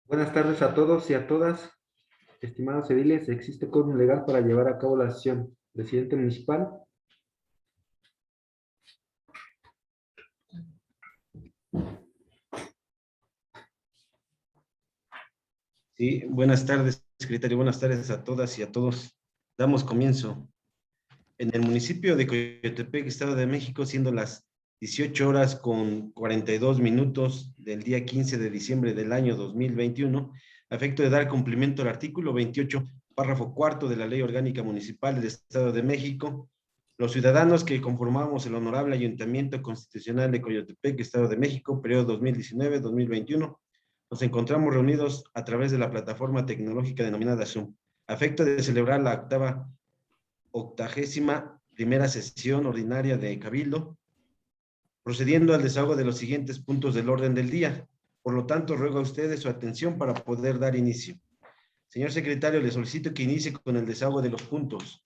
Buenas tardes a todos y a todas. Estimados ediles, ¿existe quórum legal para llevar a cabo la sesión? Presidente municipal. Sí, buenas tardes, secretario. Buenas tardes a todas y a todos. Damos comienzo. En el municipio de Coyotepec, Estado de México, siendo las 18 horas con 42 minutos del día 15 de diciembre del año 2021, a efecto de dar cumplimiento al artículo 28, párrafo cuarto de la Ley Orgánica Municipal del Estado de México, los ciudadanos que conformamos el Honorable Ayuntamiento Constitucional de Coyotepec, Estado de México, periodo 2019-2021, nos encontramos reunidos a través de la plataforma tecnológica denominada Zoom, a efecto de celebrar la 81ª sesión ordinaria de Cabildo, procediendo al desahogo de los siguientes puntos del orden del día. Por lo tanto, ruego a ustedes su atención para poder dar inicio. Señor secretario, le solicito que inicie con el desahogo de los puntos.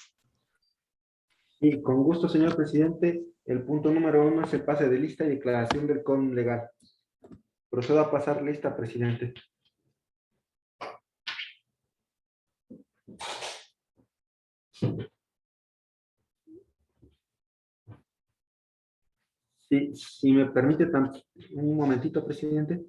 Sí, con gusto, señor presidente. El punto número 1 es el pase de lista y declaración del quórum legal. Procedo a pasar lista, presidente. Sí, si me permite un momentito, presidente.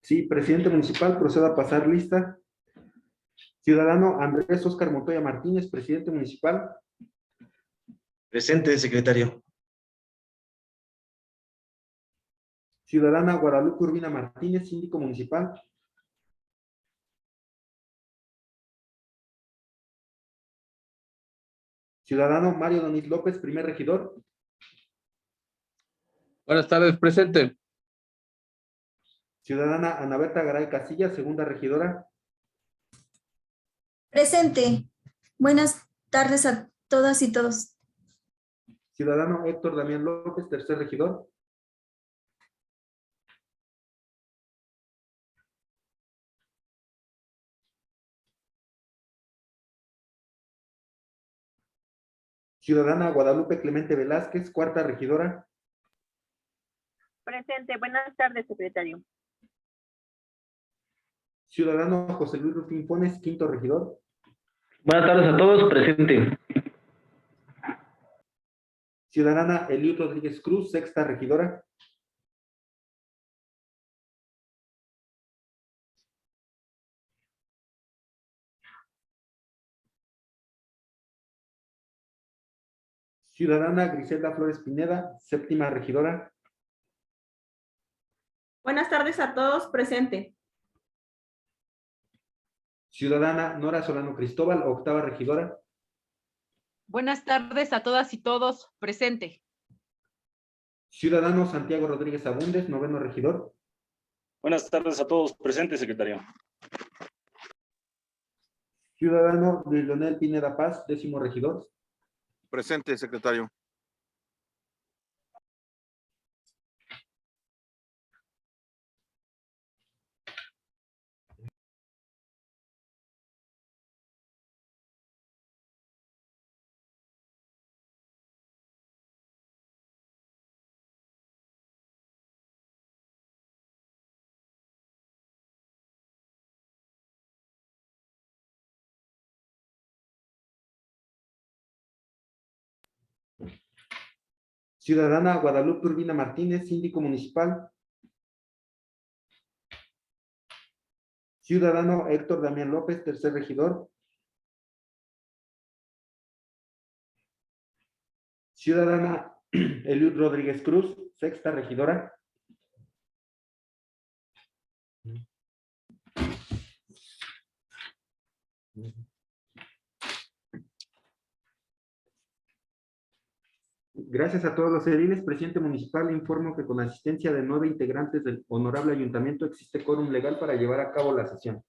Sí, presidente municipal, procedo a pasar lista. Ciudadano Andrés Óscar Montoya Martínez, presidente municipal. Presente, secretario. Ciudadana Guadalupe Urbina Martínez, síndico municipal. Ciudadano Mario Donis López, primer regidor. Buenas tardes, presente. Ciudadana Ana Berta Garay Casillas, segunda regidora. Presente. Buenas tardes a todas y todos. Ciudadano Héctor Damián López, tercer regidor. Ciudadana Guadalupe Clemente Velázquez, cuarta regidora. Presente. Buenas tardes, secretario. Ciudadano José Luis Rufín Fones, quinto regidor. Buenas tardes a todos, presente. Ciudadana Eliud Rodríguez Cruz, sexta regidora. Ciudadana Griselda Flores Pineda, séptima regidora. Buenas tardes a todos, presente. Ciudadana Nora Solano Cristóbal, octava regidora. Buenas tardes a todas y todos, presente. Ciudadano Santiago Rodríguez Abúndez, noveno regidor. Buenas tardes a todos, presente, secretario. Ciudadano Luis Leonel Pineda Paz, décimo regidor. Presente, secretario. Ciudadana Guadalupe Urbina Martínez, síndico municipal. Ciudadano Héctor Damián López, tercer regidor. Ciudadana Eliud Rodríguez Cruz, sexta regidora. Gracias a todos los ediles. Presidente municipal, le informo que con asistencia de 9 integrantes del honorable ayuntamiento existe quórum legal para llevar a cabo la sesión.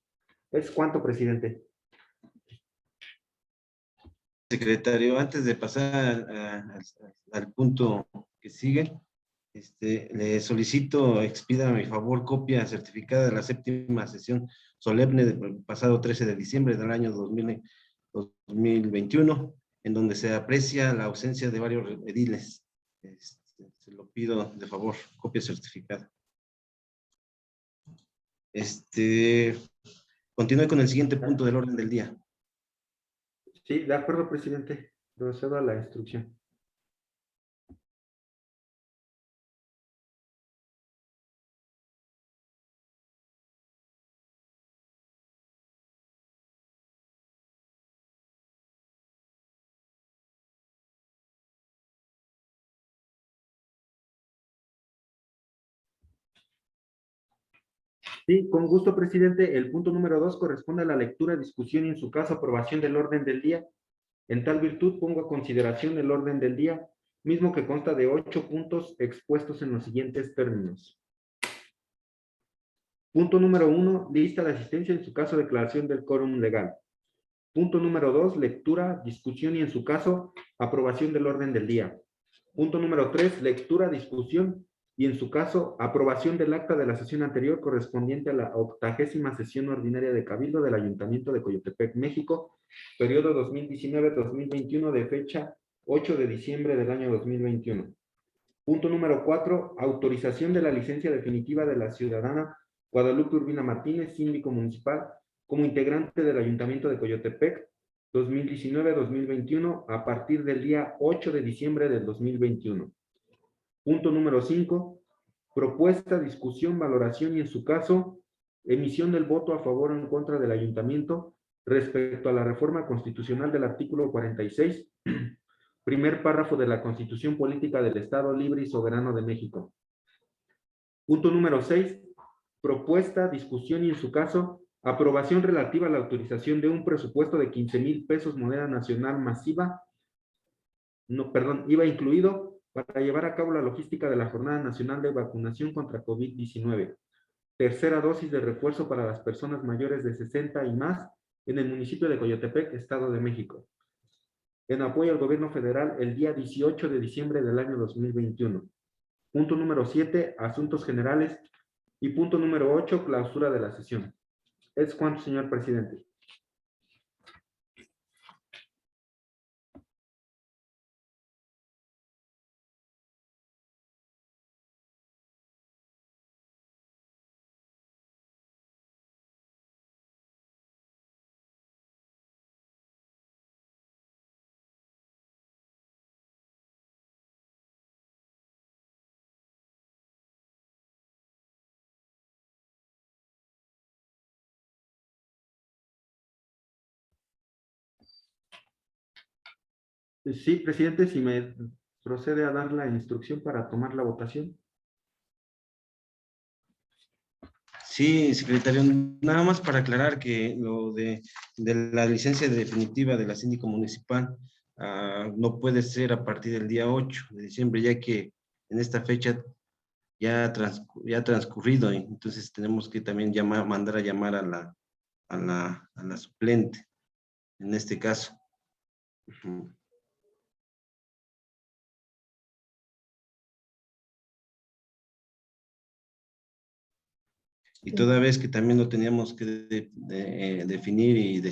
¿Es cuánto, presidente? Secretario, antes de pasar al punto que sigue, le solicito expida a mi favor copia certificada de la séptima sesión solemne del pasado 13 de diciembre del año 2021, en donde se aprecia la ausencia de varios ediles. Se lo pido de favor, copia certificada. Continúe con el siguiente punto del orden del día. Sí, de acuerdo, presidente. Procedo a la instrucción. Sí, con gusto, presidente. El punto número 2 corresponde a la lectura, discusión y, en su caso, aprobación del orden del día. En tal virtud, pongo a consideración el orden del día, mismo que consta de 8 puntos expuestos en los siguientes términos. Punto número 1, lista de asistencia, en su caso, declaración del quórum legal. Punto número 2, lectura, discusión y, en su caso, aprobación del orden del día. Punto número 3, lectura, discusión y, en su caso, aprobación del acta de la sesión anterior correspondiente a la 80ª sesión ordinaria de Cabildo del Ayuntamiento de Coyotepec, México, periodo 2019-2021, de fecha 8 de diciembre del año 2021. Punto número 4, autorización de la licencia definitiva de la ciudadana Guadalupe Urbina Martínez, síndico municipal, como integrante del Ayuntamiento de Coyotepec, 2019-2021, a partir del día 8 de diciembre del 2021. Punto número 5, propuesta, discusión, valoración y, en su caso, emisión del voto a favor o en contra del ayuntamiento respecto a la reforma constitucional del artículo 46, primer párrafo de la Constitución Política del Estado Libre y Soberano de México. Punto número 6, propuesta, discusión y, en su caso, aprobación relativa a la autorización de un presupuesto de 15,000 pesos moneda nacional masiva, IVA incluido, para llevar a cabo la logística de la Jornada Nacional de Vacunación contra COVID-19. Tercera dosis de refuerzo para las personas mayores de 60 y más en el municipio de Coyotepec, Estado de México. En apoyo al gobierno federal el día 18 de diciembre del año 2021. Punto número 7, asuntos generales. Y punto número 8, clausura de la sesión. ¿Es cuánto, señor presidente? Sí, presidente, si me procede a dar la instrucción para tomar la votación. Sí, secretario, nada más para aclarar que lo de la licencia definitiva de la síndico municipal no puede ser a partir del día 8 de diciembre, ya que en esta fecha ya ha transcurrido, y entonces tenemos que también mandar a llamar a la suplente, en este caso. Y toda vez que también lo teníamos que definir y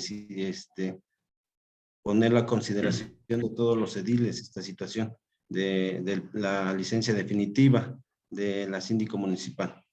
poner la consideración de todos los ediles, esta situación de la licencia definitiva de la síndico municipal.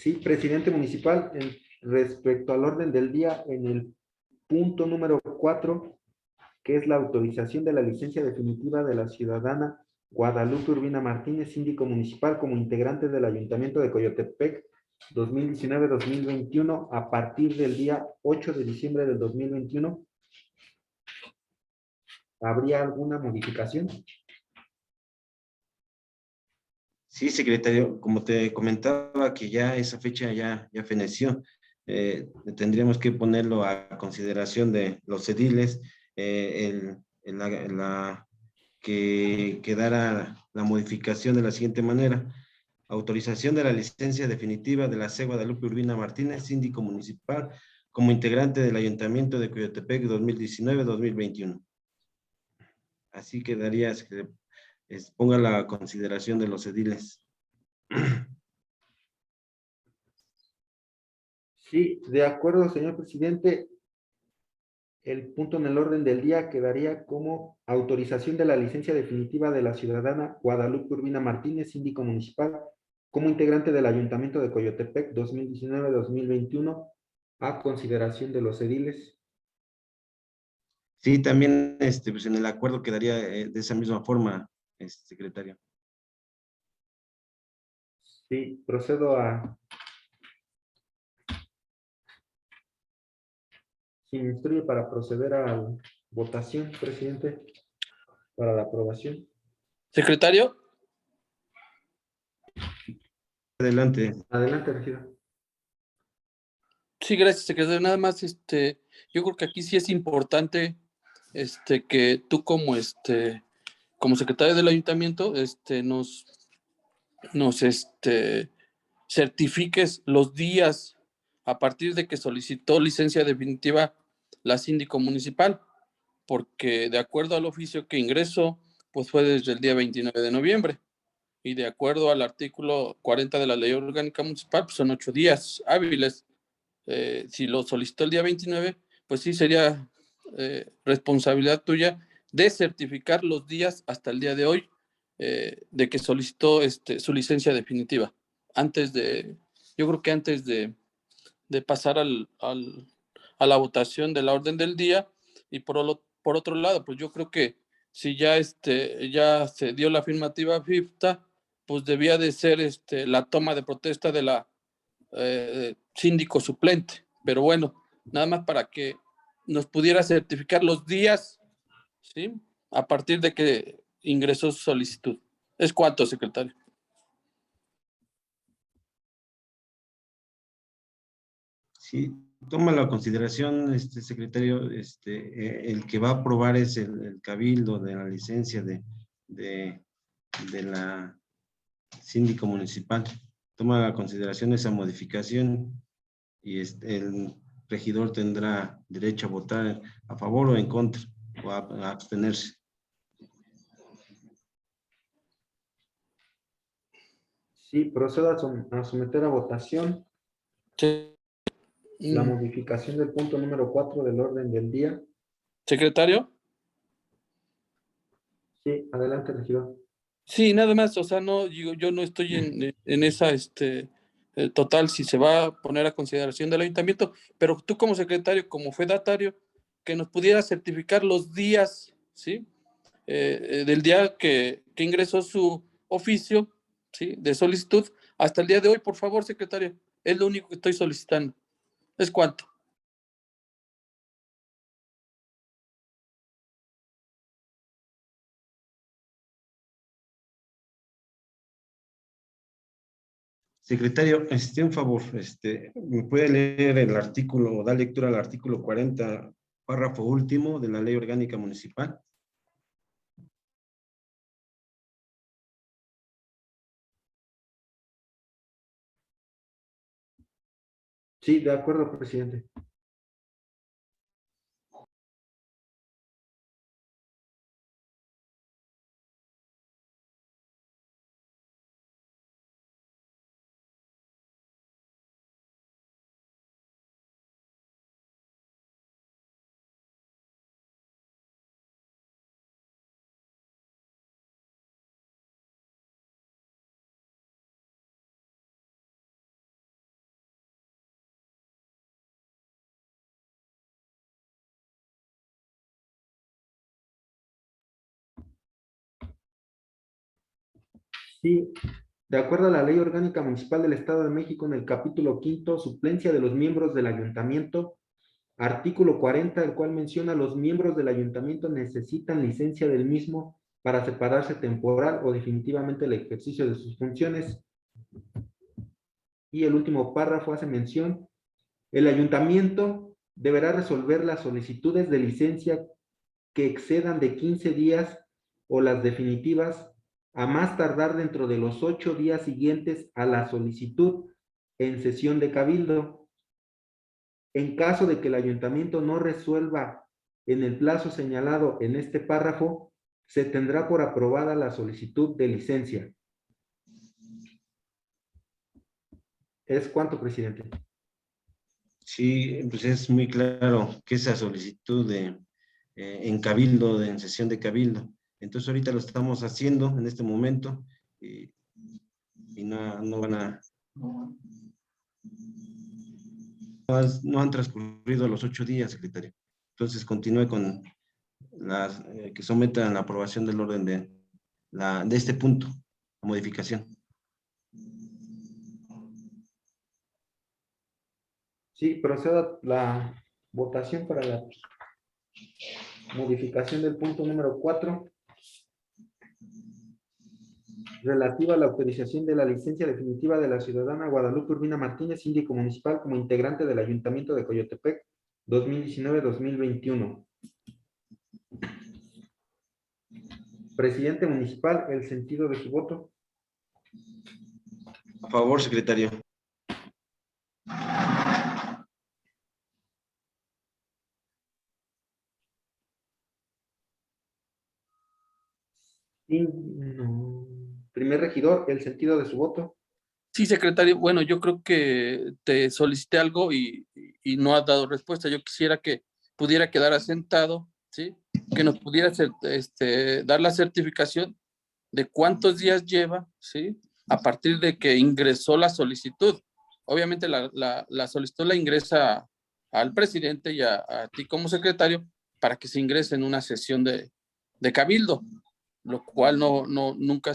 Sí, presidente municipal, respecto al orden del día, en el punto número 4, que es la autorización de la licencia definitiva de la ciudadana Guadalupe Urbina Martínez, síndico municipal, como integrante del Ayuntamiento de Coyotepec 2019-2021, a partir del día 8 de diciembre del 2021. ¿Habría alguna modificación? Sí, secretario, como te comentaba que ya esa fecha ya feneció, tendríamos que ponerlo a consideración de los ediles, que quedara la modificación de la siguiente manera: autorización de la licencia definitiva de la C. Guadalupe Urbina Martínez, síndico municipal, como integrante del Ayuntamiento de Coyotepec 2019-2021. Así quedaría, ponga la consideración de los ediles. Sí, de acuerdo, señor presidente. El punto en el orden del día quedaría como autorización de la licencia definitiva de la ciudadana Guadalupe Urbina Martínez, síndico municipal, como integrante del Ayuntamiento de Coyotepec 2019-2021, a consideración de los ediles. Sí, también pues en el acuerdo quedaría de esa misma forma, secretario. Sí, procedo a... Si me instruye para proceder a la votación, presidente, para la aprobación. Secretario, Adelante. Adelante, regidor. sí, gracias, secretario. Nada más, yo creo que aquí sí es importante, que tú como secretario del ayuntamiento, nos certifiques los días a partir de que solicitó licencia definitiva la síndico municipal, porque de acuerdo al oficio que ingresó, pues fue desde el día 29 de noviembre, y de acuerdo al artículo 40 de la Ley Orgánica Municipal, pues son 8 días hábiles. Si lo solicitó el día 29, pues sí sería responsabilidad tuya de certificar los días hasta el día de hoy de que solicitó su licencia definitiva. Yo creo que antes de pasar a la votación de la orden del día. Y por otro lado, pues yo creo que si ya se dio la afirmativa FIFTA, pues debía de ser la toma de protesta de la síndico suplente. Pero bueno, nada más para que nos pudiera certificar los días, ¿sí? A partir de que ingresó su solicitud. ¿Es cuánto, secretario? Sí, toma la consideración, secretario, el que va a aprobar es el cabildo de la licencia de la síndico municipal. Toma la consideración esa modificación y el regidor tendrá derecho a votar a favor o en contra o a abstenerse. Sí, procedo a someter a votación Sí. la modificación del punto número 4 del orden del día. Secretario. Sí, adelante, regidor. Sí, nada más, o sea, no, yo no estoy en esa, total, si se va a poner a consideración del ayuntamiento, pero tú como secretario, como fedatario, que nos pudiera certificar los días, ¿sí? Del día que ingresó su oficio, ¿sí? De solicitud, hasta el día de hoy, por favor, secretario. Es lo único que estoy solicitando. ¿Es cuánto? Secretario, un favor, ¿me puede leer el artículo o dar lectura al artículo 40, párrafo último de la Ley Orgánica Municipal? Sí, de acuerdo, presidente. Sí, de acuerdo a la Ley Orgánica Municipal del Estado de México, en el capítulo 5, suplencia de los miembros del ayuntamiento, artículo 40, el cual menciona los miembros del ayuntamiento necesitan licencia del mismo para separarse temporal o definitivamente del ejercicio de sus funciones. Y el último párrafo hace mención, el ayuntamiento deberá resolver las solicitudes de licencia que excedan de 15 días o las definitivas a más tardar dentro de los 8 días siguientes a la solicitud en sesión de cabildo. En caso de que el ayuntamiento no resuelva en el plazo señalado en este párrafo, se tendrá por aprobada la solicitud de licencia. ¿Es cuánto, presidente? Sí, pues es muy claro que esa solicitud en cabildo, en sesión de cabildo. Entonces ahorita lo estamos haciendo en este momento y no van a... No han transcurrido los 8 días, secretario. Entonces continúe con las que sometan la aprobación del orden de este punto, la modificación. Sí, proceda la votación para la modificación del punto número 4, relativa a la autorización de la licencia definitiva de la ciudadana Guadalupe Urbina Martínez, síndico municipal, como integrante del Ayuntamiento de Coyotepec 2019-2021. Presidente municipal, el sentido de su voto. A favor, secretario. Y no. Primer regidor, el sentido de su voto. Sí, secretario. Bueno, yo creo que te solicité algo y no has dado respuesta. Yo quisiera que pudiera quedar asentado, ¿sí? Que nos pudiera dar la certificación de cuántos días lleva, ¿sí? A partir de que ingresó la solicitud. Obviamente la solicitud la ingresa al presidente y a ti como secretario para que se ingrese en una sesión de cabildo, lo cual nunca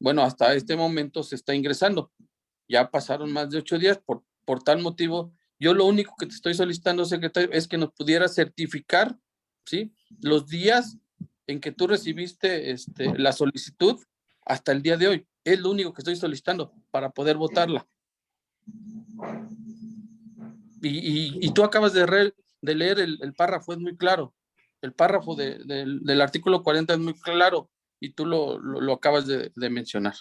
bueno, hasta este momento se está ingresando. Ya pasaron más de 8 días, por tal motivo, yo lo único que te estoy solicitando, secretario, es que nos pudiera certificar, ¿sí? Los días en que tú recibiste la solicitud hasta el día de hoy. Es lo único que estoy solicitando para poder votarla. Y tú acabas de leer el párrafo, es muy claro. El párrafo del artículo 40 es muy claro y tú lo acabas de mencionar.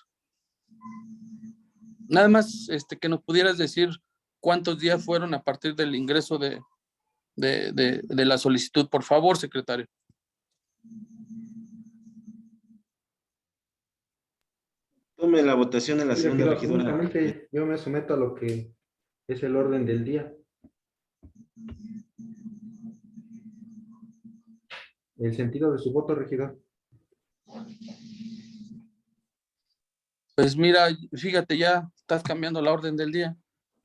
Nada más que nos pudieras decir cuántos días fueron a partir del ingreso de la solicitud, por favor, secretario. Tome la votación en la segunda regidora. Únicamente yo me someto a lo que es el orden del día. El sentido de su voto, regidor. Pues mira, fíjate, ya estás cambiando la orden del día.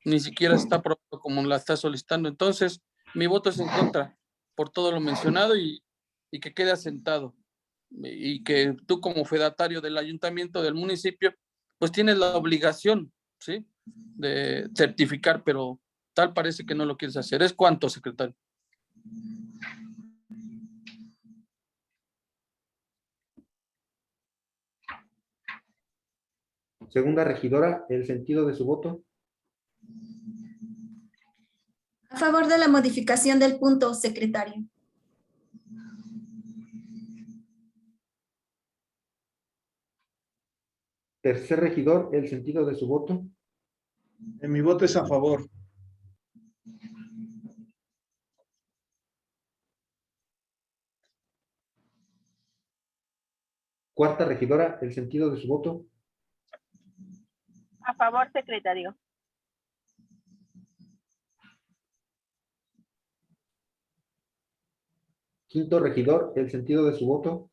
Ni siquiera está aprobado como la estás solicitando. Entonces, mi voto es en contra por todo lo mencionado y que quede asentado. Y que tú como fedatario del ayuntamiento del municipio, pues tienes la obligación, ¿sí? De certificar, pero tal parece que no lo quieres hacer. ¿Es cuánto, secretario? Segunda regidora, el sentido de su voto. A favor de la modificación del punto, secretario. Tercer regidor, el sentido de su voto. Mi voto es a favor. Cuarta regidora, el sentido de su voto. A favor, secretario. Quinto regidor, el sentido de su voto.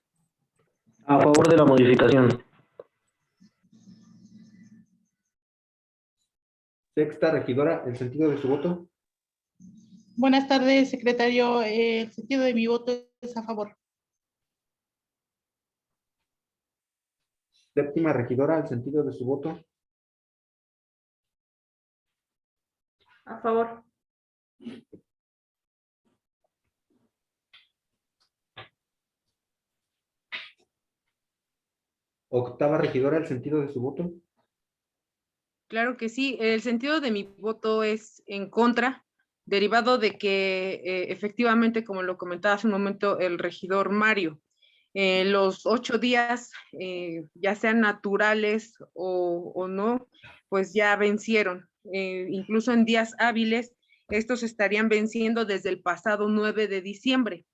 A favor de la modificación. Sexta regidora, el sentido de su voto. Buenas tardes, secretario. El sentido de mi voto es a favor. Séptima regidora, el sentido de su voto. A favor. Octava regidora, el sentido de su voto. Claro que sí, el sentido de mi voto es en contra, derivado de que efectivamente, como lo comentaba hace un momento el regidor Mario, los 8 días, ya sean naturales o no, pues ya vencieron. Incluso en días hábiles, estos estarían venciendo desde el pasado 9 de diciembre.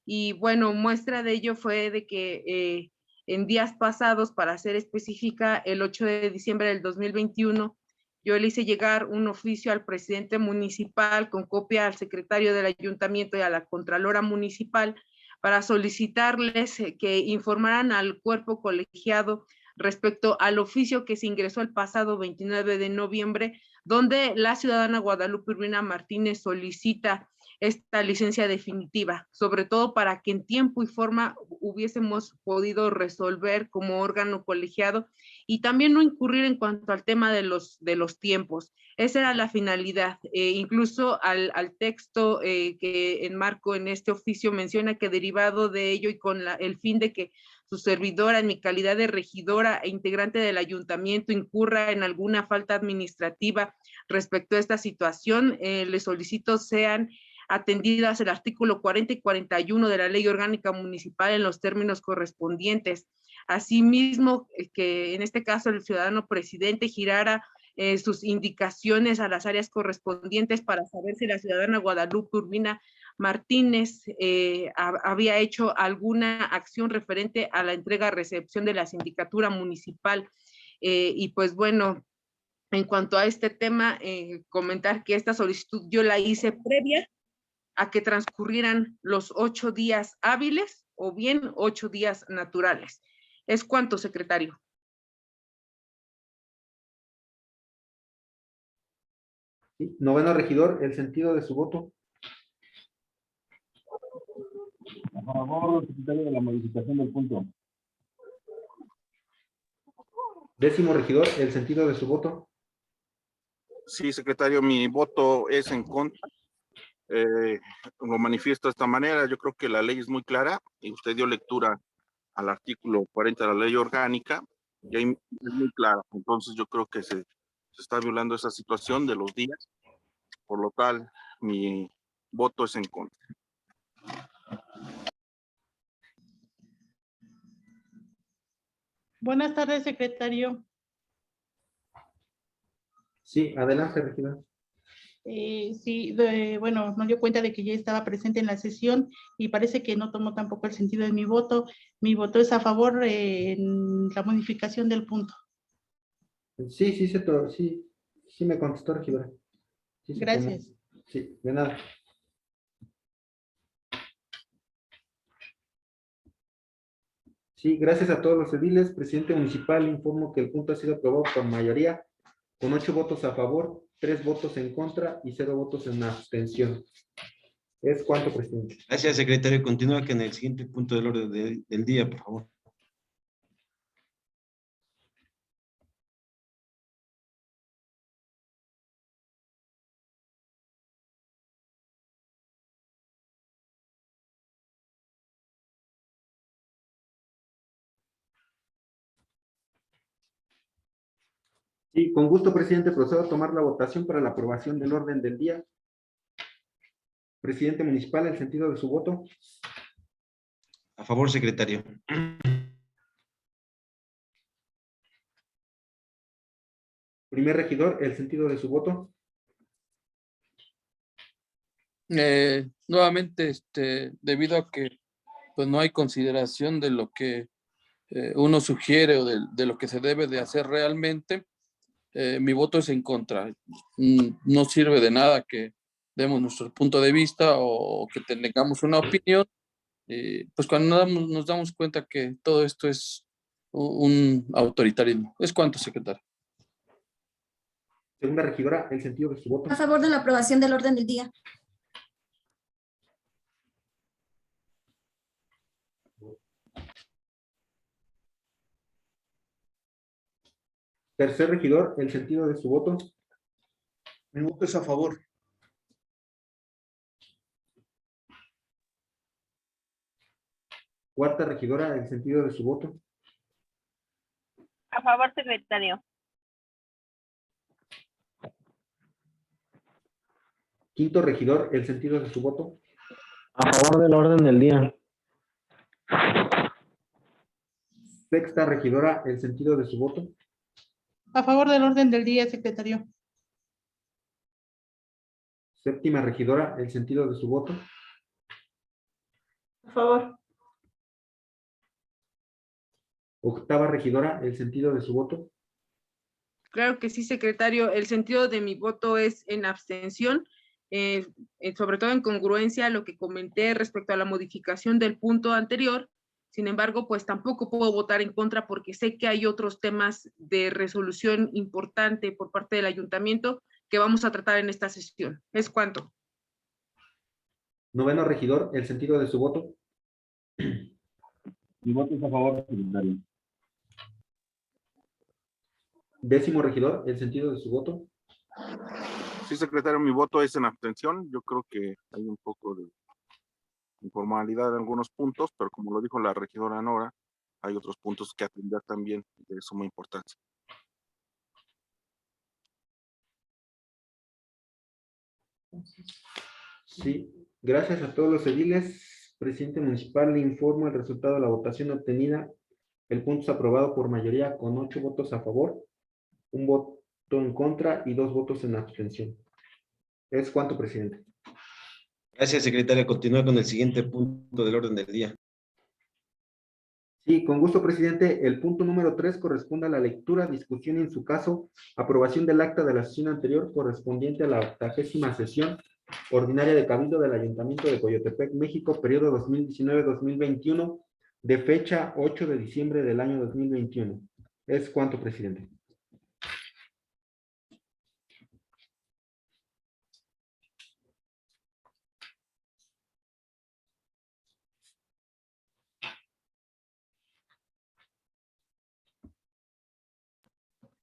Y bueno, muestra de ello fue de que en días pasados, para ser específica, el 8 de diciembre del 2021, yo le hice llegar un oficio al presidente municipal con copia al secretario del ayuntamiento y a la contralora municipal para solicitarles que informaran al cuerpo colegiado respecto al oficio que se ingresó el pasado 29 de noviembre, donde la ciudadana Guadalupe Urbina Martínez solicita esta licencia definitiva, sobre todo para que en tiempo y forma hubiésemos podido resolver como órgano colegiado y también no incurrir en cuanto al tema de los tiempos. Esa era la finalidad. Incluso al texto que enmarco en este oficio menciona que derivado de ello y con el fin de que su servidora, en mi calidad de regidora e integrante del ayuntamiento, incurra en alguna falta administrativa respecto a esta situación, le solicito sean atendidas el artículo 40 y 41 de la Ley Orgánica Municipal en los términos correspondientes. Asimismo, que en este caso el ciudadano presidente girara sus indicaciones a las áreas correspondientes para saber si la ciudadana Guadalupe Urbina Martínez había hecho alguna acción referente a la entrega-recepción de la sindicatura municipal. Y pues bueno, en cuanto a este tema, comentar que esta solicitud yo la hice previa a que transcurrieran los 8 días hábiles o bien 8 días naturales. ¿Es cuánto, secretario? Sí. Noveno regidor, el sentido de su voto. A favor, secretario, de la modificación del punto. Décimo regidor, el sentido de su voto. Sí, secretario, mi voto es en contra. Lo manifiesto de esta manera. Yo creo que la ley es muy clara y usted dio lectura al artículo 40 de la ley orgánica y ahí es muy clara. Entonces yo creo que se está violando esa situación de los días. Por lo tal, mi voto es en contra. Buenas tardes, secretario. Sí, adelante, regidor. Sí, bueno, no dio cuenta de que ya estaba presente en la sesión y parece que no tomó tampoco el sentido de mi voto. Mi voto es a favor en la modificación del punto. Sí, sí me contestó, regidora. Sí, se Gracias. tomó. Sí, de nada. Sí, gracias a todos los ediles. Presidente municipal, informo que el punto ha sido aprobado por mayoría, con 8 votos a favor, 3 votos en contra y 0 votos en abstención. ¿Es cuánto, presidente? Gracias, secretario. Continúa que en el siguiente punto del orden del día, por favor. Sí, con gusto, presidente. Procedo a tomar la votación para la aprobación del orden del día. Presidente municipal, el sentido de su voto. A favor, secretario. Primer regidor, el sentido de su voto. Nuevamente, debido a que pues no hay consideración de lo que uno sugiere o de lo que se debe de hacer realmente, mi voto es en contra. No sirve de nada que demos nuestro punto de vista o que tengamos una opinión, pues cuando nos damos cuenta que todo esto es un autoritarismo. ¿Es cuánto, secretario? Segunda regidora, el sentido de su voto. A favor de la aprobación del orden del día. Tercer regidor, el sentido de su voto. Mi voto es a favor. Cuarta regidora, el sentido de su voto. A favor, secretario. Quinto regidor, el sentido de su voto. A favor del orden del día. Sexta regidora, el sentido de su voto. A favor del orden del día, secretario. Séptima regidora, el sentido de su voto. A favor. Octava regidora, el sentido de su voto. Claro que sí, secretario. El sentido de mi voto es en abstención, sobre todo en congruencia a lo que comenté respecto a la modificación del punto anterior. Sin embargo, pues tampoco puedo votar en contra porque sé que hay otros temas de resolución importante por parte del ayuntamiento que vamos a tratar en esta sesión. ¿Es cuánto? Noveno regidor, el sentido de su voto. Mi voto es a favor, secretario. Décimo regidor, el sentido de su voto. Sí, secretario, mi voto es en abstención. Yo creo que hay un poco de informalidad en algunos puntos, pero como lo dijo la regidora Nora, hay otros puntos que atender también de suma importancia. Sí, gracias a todos los ediles. Presidente municipal, le informo el resultado de la votación obtenida. El punto es aprobado por mayoría con 8 votos a favor, un voto en contra y 2 votos en abstención. ¿Es cuánto, presidente? Gracias, secretaria. Continúa con el siguiente punto del orden del día. Sí, con gusto, presidente. El punto número 3 corresponde a la lectura, discusión y, en su caso, aprobación del acta de la sesión anterior correspondiente a la 80ª sesión ordinaria de Cabildo del Ayuntamiento de Coyotepec, México, periodo 2019-2021, de fecha 8 de diciembre del año 2021. ¿Es cuánto, presidente?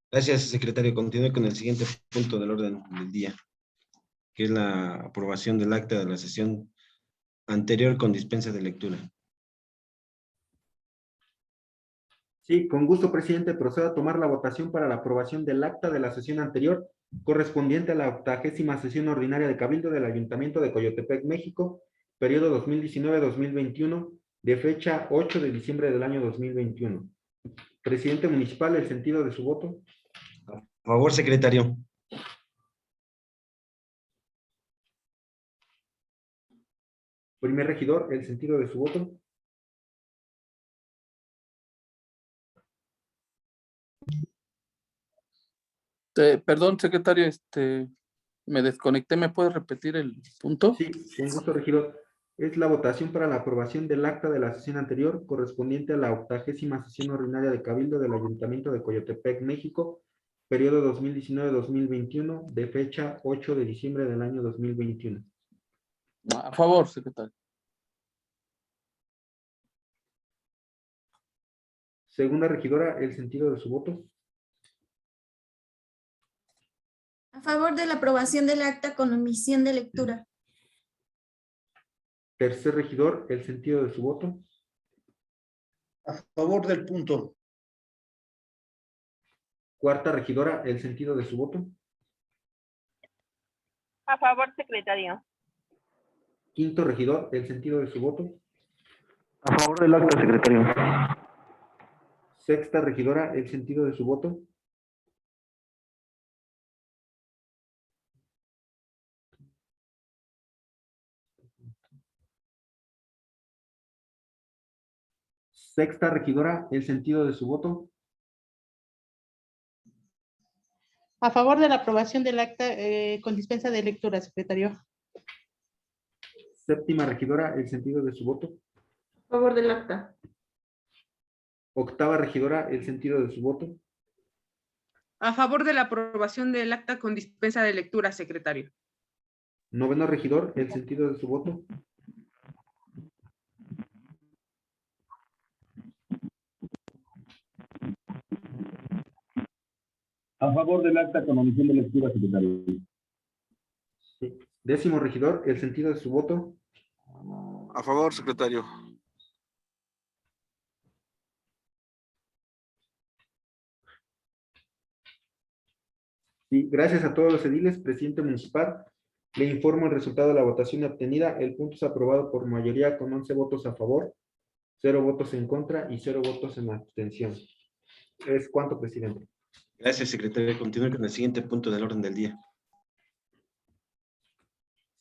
Gracias, secretario. Continúe con el siguiente punto del orden del día, que es la aprobación del acta de la sesión anterior con dispensa de lectura. Sí, con gusto, presidente. Procedo a tomar la votación para la aprobación del acta de la sesión anterior correspondiente a la 80ª sesión ordinaria de Cabildo del Ayuntamiento de Coyotepec, México, periodo 2019-2021, de fecha 8 de diciembre del año 2021. Presidente municipal, el sentido de su voto. A favor, secretario. Primer regidor, el sentido de su voto. Perdón, secretario, me desconecté. ¿Me puede repetir el punto? Sí, con gusto, regidor. Es la votación para la aprobación del acta de la sesión anterior correspondiente a la 80ª sesión ordinaria de Cabildo del Ayuntamiento de Coyotepec, México, periodo 2019-2021, de fecha 8 de diciembre del año 2021. A favor, secretario. Segunda regidora, el sentido de su voto. A favor de la aprobación del acta con omisión de lectura. Tercer regidor, el sentido de su voto. A favor del punto. Cuarta regidora, el sentido de su voto. A favor, secretario. Quinto regidor, el sentido de su voto. A favor del acta, secretario. Sexta regidora, el sentido de su voto. Sexta regidora, el sentido de su voto. A favor de la aprobación del acta con dispensa de lectura, secretario. Séptima regidora, el sentido de su voto. A favor del acta. Octava regidora, el sentido de su voto. A favor de la aprobación del acta con dispensa de lectura, secretario. Noveno regidor, el sentido de su voto. A favor del acta con omisión de lectura, secretario. Sí. Décimo regidor, el sentido de su voto. A favor, secretario. Sí, gracias a todos los ediles, presidente municipal. Le informo el resultado de la votación obtenida. El punto es aprobado por mayoría con 11 votos a favor, 0 votos en contra y 0 votos en abstención. ¿Es cuánto, presidente? Gracias, secretario. Continúe con el siguiente punto del orden del día.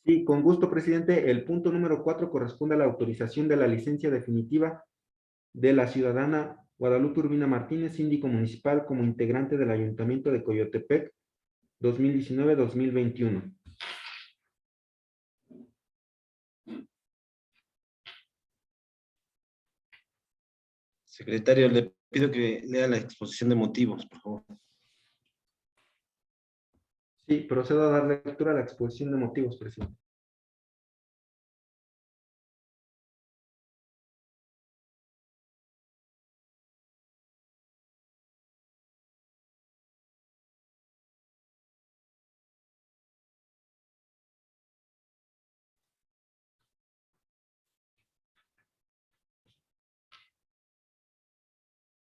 Sí, con gusto, presidente. El punto número 4 corresponde a la autorización de la licencia definitiva de la ciudadana Guadalupe Urbina Martínez, síndico municipal, como integrante del Ayuntamiento de Coyotepec 2019-2021. Secretario, le pido que lea la exposición de motivos, por favor. Sí, procedo a dar lectura a la exposición de motivos, presidente.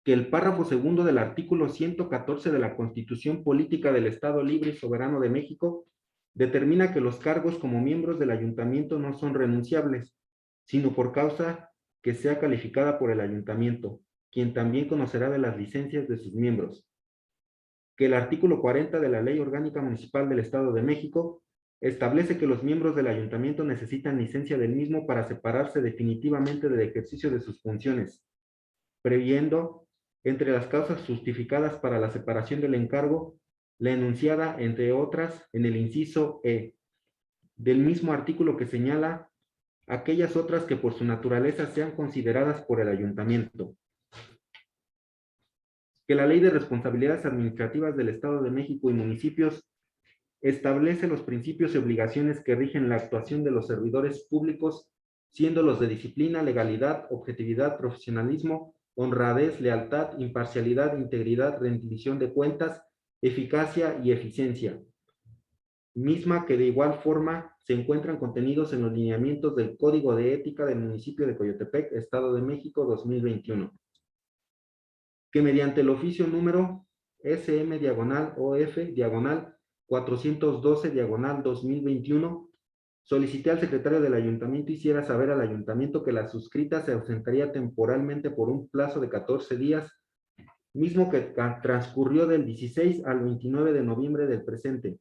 Que el párrafo segundo del artículo 114 de la Constitución Política del Estado Libre y Soberano de México determina que los cargos como miembros del ayuntamiento no son renunciables, sino por causa que sea calificada por el ayuntamiento, quien también conocerá de las licencias de sus miembros. Que el artículo 40 de la Ley Orgánica Municipal del Estado de México establece que los miembros del ayuntamiento necesitan licencia del mismo para separarse definitivamente del ejercicio de sus funciones, previendo entre las causas justificadas para la separación del encargo, la enunciada, entre otras, en el inciso E del mismo artículo, que señala aquellas otras que por su naturaleza sean consideradas por el ayuntamiento. Que la Ley de Responsabilidades Administrativas del Estado de México y municipios establece los principios y obligaciones que rigen la actuación de los servidores públicos, siendo los de disciplina, legalidad, objetividad, profesionalismo, honradez, lealtad, imparcialidad, integridad, rendición de cuentas, eficacia y eficiencia, misma que de igual forma se encuentran contenidos en los lineamientos del Código de Ética del municipio de Coyotepec, Estado de México 2021. Que mediante el oficio número SM-OF-412-2021 solicité al secretario del ayuntamiento hiciera saber al ayuntamiento que la suscrita se ausentaría temporalmente por un plazo de 14 días, mismo que transcurrió del 16 al 29 de noviembre del presente.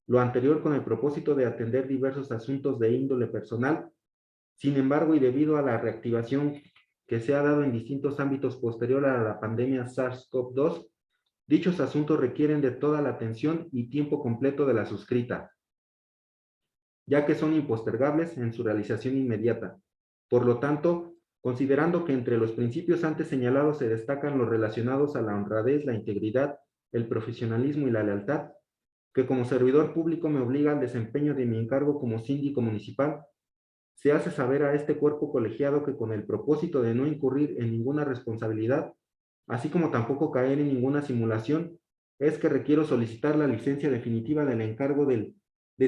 Lo anterior con el propósito de atender diversos asuntos de índole personal. Sin embargo, y debido a la reactivación que se ha dado en distintos ámbitos posterior a la pandemia SARS-CoV-2, dichos asuntos requieren de toda la atención y tiempo completo de la suscrita, ya que son impostergables en su realización inmediata. Por lo tanto, considerando que entre los principios antes señalados se destacan los relacionados a la honradez, la integridad, el profesionalismo y la lealtad, que como servidor público me obliga al desempeño de mi encargo como síndico municipal, se hace saber a este cuerpo colegiado que con el propósito de no incurrir en ninguna responsabilidad, así como tampoco caer en ninguna simulación, es que requiero solicitar la licencia definitiva del encargo de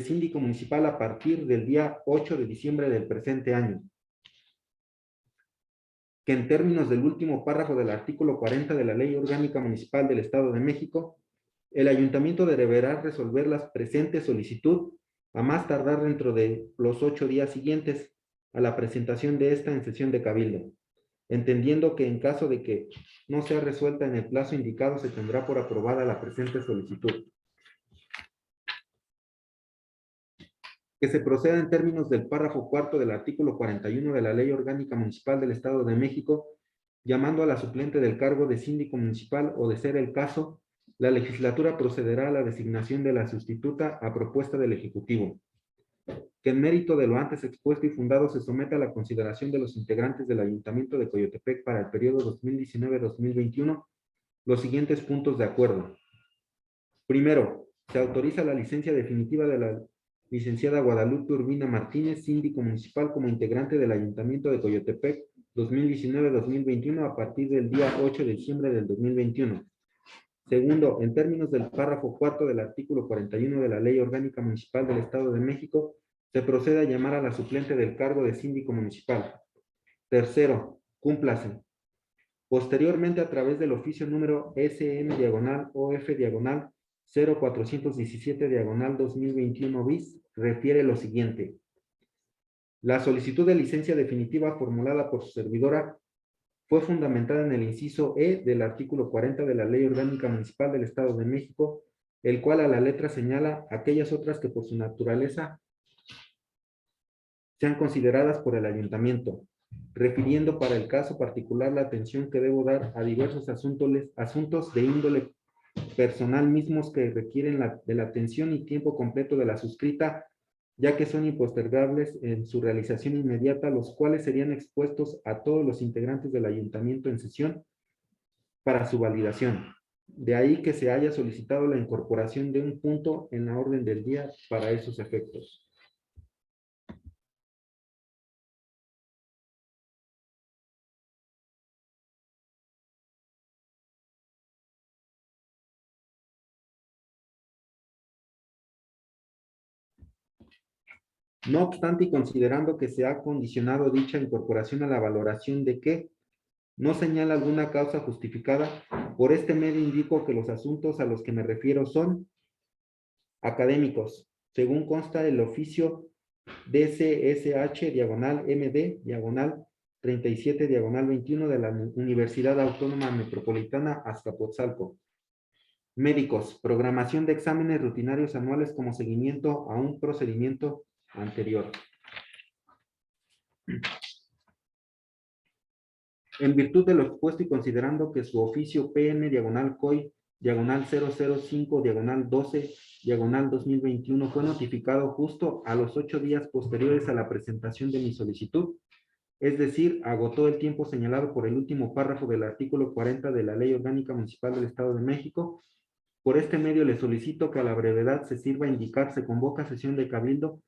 síndico municipal a partir del día 8 de diciembre del presente año. Que en términos del último párrafo del artículo 40 de la Ley Orgánica Municipal del Estado de México, el ayuntamiento deberá resolver la presente solicitud a más tardar dentro de los 8 días siguientes a la presentación de esta en sesión de cabildo, entendiendo que en caso de que no sea resuelta en el plazo indicado, se tendrá por aprobada la presente solicitud. Que se proceda en términos del párrafo cuarto del artículo 41 de la Ley Orgánica Municipal del Estado de México, llamando a la suplente del cargo de síndico municipal o, de ser el caso, la legislatura procederá a la designación de la sustituta a propuesta del Ejecutivo. Que en mérito de lo antes expuesto y fundado se someta a la consideración de los integrantes del Ayuntamiento de Coyotepec para el periodo 2019-2021 los siguientes puntos de acuerdo. Primero, se autoriza la licencia definitiva de la licenciada Guadalupe Urbina Martínez, síndico municipal, como integrante del Ayuntamiento de Coyotepec 2019-2021 a partir del día 8 de diciembre del 2021. Segundo, en términos del párrafo cuarto del artículo 41 de la Ley Orgánica Municipal del Estado de México, se procede a llamar a la suplente del cargo de síndico municipal. Tercero, cúmplase. Posteriormente, a través del oficio número SM-OF-0417-2021 bis, refiere lo siguiente. La solicitud de licencia definitiva formulada por su servidora fue fundamentada en el inciso E del artículo 40 de la Ley Orgánica Municipal del Estado de México, el cual a la letra señala aquellas otras que por su naturaleza sean consideradas por el ayuntamiento, refiriendo para el caso particular la atención que debo dar a diversos asuntos de índole personal mismos que requieren de la atención y tiempo completo de la suscrita, ya que son impostergables en su realización inmediata, los cuales serían expuestos a todos los integrantes del ayuntamiento en sesión para su validación. De ahí que se haya solicitado la incorporación de un punto en la orden del día para esos efectos. No obstante, y considerando que se ha condicionado dicha incorporación a la valoración de que no señala alguna causa justificada, por este medio indico que los asuntos a los que me refiero son académicos, según consta el oficio DCSH/MD/37/21 de la Universidad Autónoma Metropolitana Azcapotzalco. Médicos, programación de exámenes rutinarios anuales como seguimiento a un procedimiento anterior. En virtud de lo expuesto y considerando que su oficio PM-COI/005/12/2021 fue notificado justo a los 8 días posteriores a la presentación de mi solicitud, es decir, agotó el tiempo señalado por el último párrafo del artículo 40 de la Ley Orgánica Municipal del Estado de México, por este medio le solicito que a la brevedad se sirva a indicar se convoca sesión de cabildo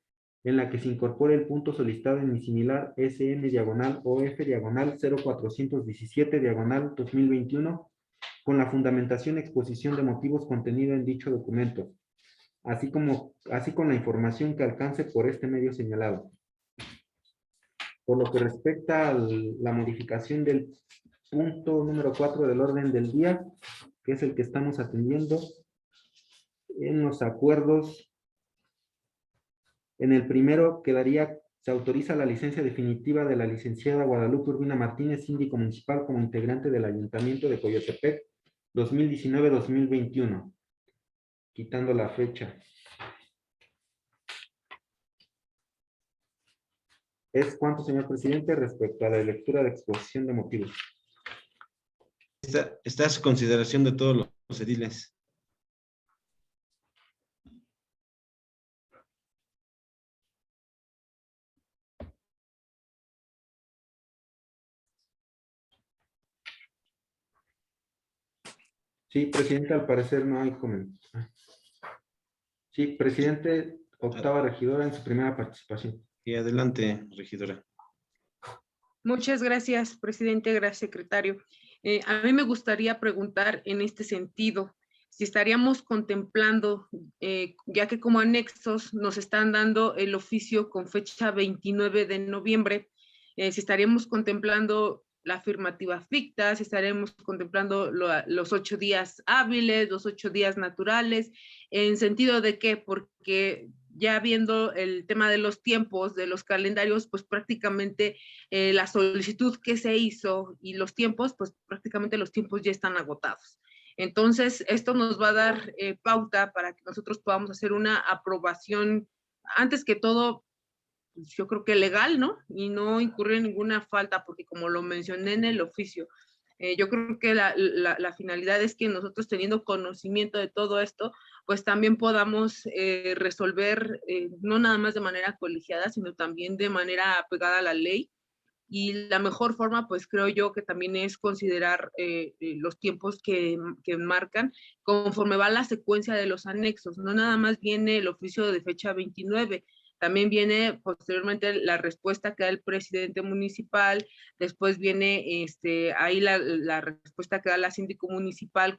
en la que se incorpore el punto solicitado en mi similar SM-OF/0417/2021 con la fundamentación y exposición de motivos contenido en dicho documento, así con la información que alcance por este medio señalado. Por lo que respecta a la modificación del punto número 4 del orden del día, que es el que estamos atendiendo, en los acuerdos. En el primero quedaría, se autoriza la licencia definitiva de la licenciada Guadalupe Urbina Martínez, síndico municipal, como integrante del Ayuntamiento de Coyotepec, 2019-2021, quitando la fecha. ¿Es cuánto, señor presidente, respecto a la lectura de exposición de motivos? Está a su consideración de todos los ediles. Sí, presidente, al parecer no hay comentarios. Sí, presidente, octava regidora en su primera participación. Y adelante, regidora. Muchas gracias, presidente. Gracias, secretario. A mí me gustaría preguntar en este sentido, si estaríamos contemplando, ya que como anexos nos están dando el oficio con fecha 29 de noviembre, si estaríamos contemplando la afirmativa ficta, si estaremos contemplando los 8 días hábiles, los 8 días naturales, en sentido de que, porque ya viendo el tema de los tiempos, de los calendarios, pues prácticamente la solicitud que se hizo y los tiempos, pues prácticamente los tiempos ya están agotados. Entonces, esto nos va a dar pauta para que nosotros podamos hacer una aprobación, antes que todo, yo creo que legal, ¿no? Y no incurrir en ninguna falta, porque como lo mencioné en el oficio, yo creo que la finalidad es que nosotros, teniendo conocimiento de todo esto, pues también podamos resolver, no nada más de manera colegiada, sino también de manera apegada a la ley. Y la mejor forma, pues creo yo que también es considerar los tiempos que marcan conforme va la secuencia de los anexos. No nada más viene el oficio de fecha 29, también viene posteriormente la respuesta que da el presidente municipal, después viene ahí la respuesta que da la síndico municipal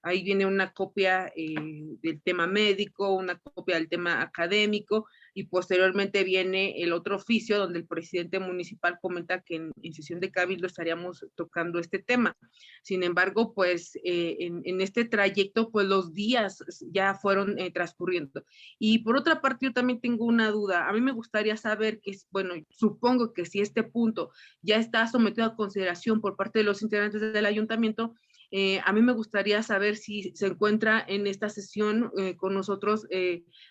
Ahí viene una copia del tema médico, una copia del tema académico, y posteriormente viene el otro oficio donde el presidente municipal comenta que en sesión de cabildo estaríamos tocando este tema. Sin embargo, pues en este trayecto, pues los días ya fueron transcurriendo. Y por otra parte, yo también tengo una duda. A mí me gustaría saber que, bueno, supongo que si este punto ya está sometido a consideración por parte de los integrantes del ayuntamiento, a mí me gustaría saber si se encuentra en esta sesión con nosotros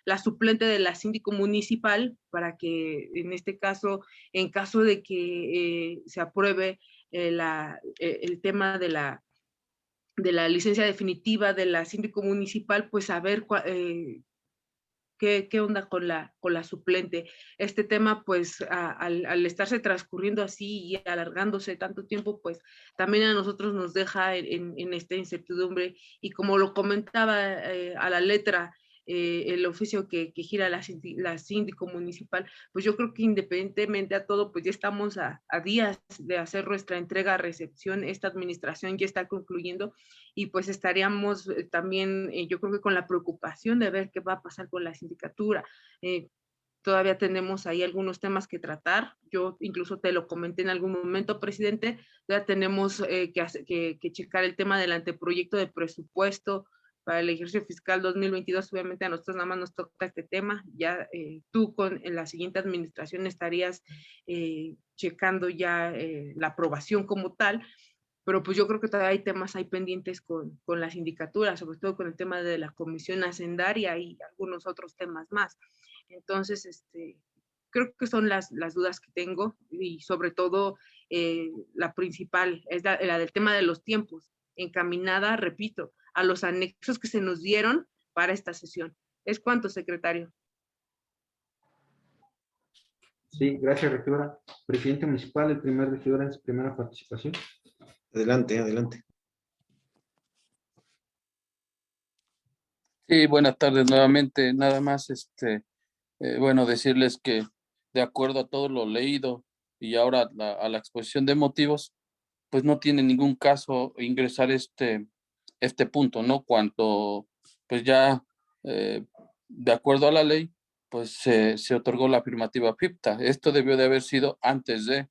la suplente de la síndico municipal, para que en este caso, en caso de que se apruebe el tema de la licencia definitiva de la síndico municipal, pues saber ¿qué onda con la suplente? Este tema, pues, al estarse transcurriendo así y alargándose tanto tiempo, pues, también a nosotros nos deja en esta incertidumbre. Y como lo comentaba a la letra, el oficio que gira la síndico municipal, pues yo creo que independientemente a todo, pues ya estamos a días de hacer nuestra entrega-recepción. Esta administración ya está concluyendo, y pues estaríamos también, yo creo que con la preocupación de ver qué va a pasar con la sindicatura. Todavía tenemos ahí algunos temas que tratar. Yo incluso te lo comenté en algún momento, presidente. Ya tenemos que checar el tema del anteproyecto de presupuesto para el ejercicio fiscal 2022. Obviamente a nosotros nada más nos toca este tema. Ya tú en la siguiente administración estarías checando ya la aprobación como tal. Pero pues yo creo que todavía hay temas ahí pendientes con la sindicatura, sobre todo con el tema de la comisión hacendaria y algunos otros temas más. Entonces, creo que son las dudas que tengo, y sobre todo la principal es la del tema de los tiempos, encaminada, repito, a los anexos que se nos dieron para esta sesión. ¿Es cuánto, secretario? Sí, gracias, regidora. Presidente municipal, el primer regidor en su primera participación. Adelante, adelante. Sí, buenas tardes nuevamente. Nada más, bueno, decirles que de acuerdo a todo lo leído y ahora a la exposición de motivos, pues no tiene ningún caso ingresar este punto, ¿no? Cuanto, pues ya, de acuerdo a la ley, pues se otorgó la afirmativa FIPTA. Esto debió de haber sido antes de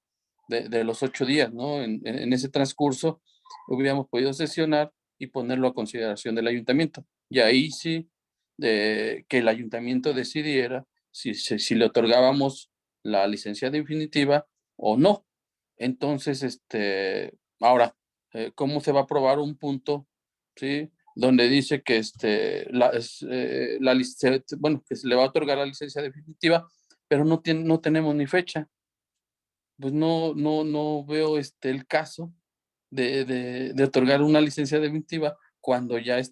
los 8 días, ¿no? En ese transcurso hubiéramos podido sesionar y ponerlo a consideración del ayuntamiento. Y ahí sí, que el ayuntamiento decidiera si le otorgábamos la licencia definitiva o no. Entonces, ahora, ¿cómo se va a aprobar un punto, sí, donde dice que bueno, que se le va a otorgar la licencia definitiva, pero no tenemos ni fecha? Pues no veo el caso de otorgar una licencia definitiva cuando ya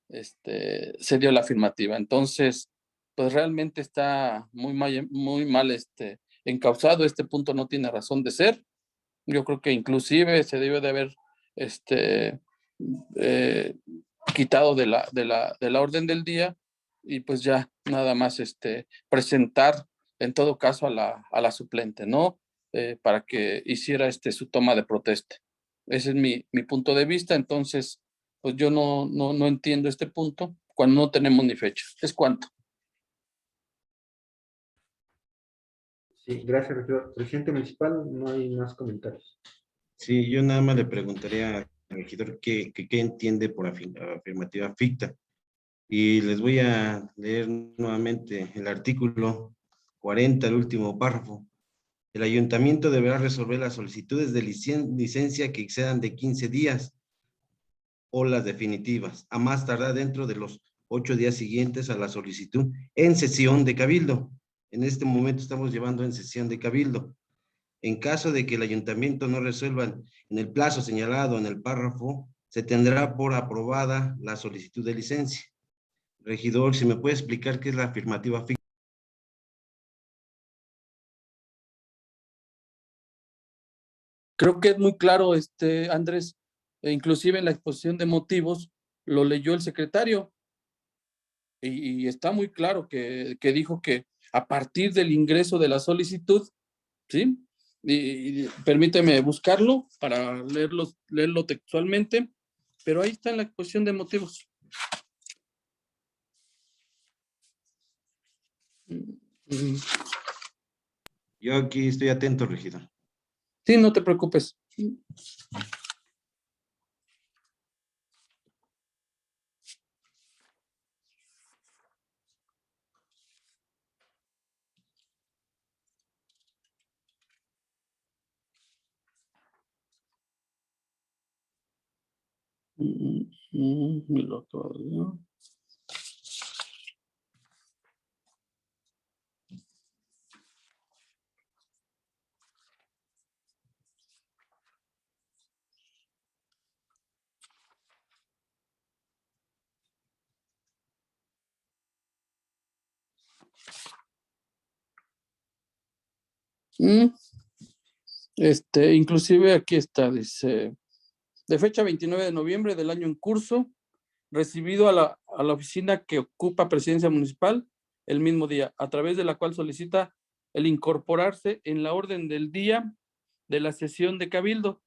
se dio la afirmativa. Entonces, pues realmente está muy mal encauzado. Este punto no tiene razón de ser. Yo creo que inclusive se debe de haber quitado de la orden del día, y pues ya nada más presentar en todo caso a la suplente, ¿no? Para que hiciera su toma de protesta. Ese es mi punto de vista. Entonces, pues yo no entiendo este punto cuando no tenemos ni fecha. ¿Es cuánto? Sí, gracias, regidor. Presidente municipal, no hay más comentarios. Sí, yo nada más le preguntaría al regidor qué entiende por afirmativa ficta. Y les voy a leer nuevamente el artículo 40, el último párrafo. El ayuntamiento deberá resolver las solicitudes de licencia que excedan de 15 días o las definitivas, a más tardar dentro de los 8 días siguientes a la solicitud en sesión de cabildo. En este momento estamos llevando en sesión de cabildo. En caso de que el ayuntamiento no resuelva en el plazo señalado en el párrafo, se tendrá por aprobada la solicitud de licencia. Regidor, si me puede explicar qué es la afirmativa ficta. Creo que es muy claro, Andrés, inclusive en la exposición de motivos lo leyó el secretario, y está muy claro que dijo que a partir del ingreso de la solicitud, ¿sí? Y permíteme buscarlo para leerlo textualmente. pero ahí está en la exposición de motivos. Yo aquí estoy atento, regidor. Sí, no te preocupes. El otro, ¿no? Inclusive aquí está, dice, de fecha 29 de noviembre del año en curso, recibido a la oficina que ocupa Presidencia Municipal el mismo día, a través de la cual solicita el incorporarse en la orden del día de la sesión de Cabildo,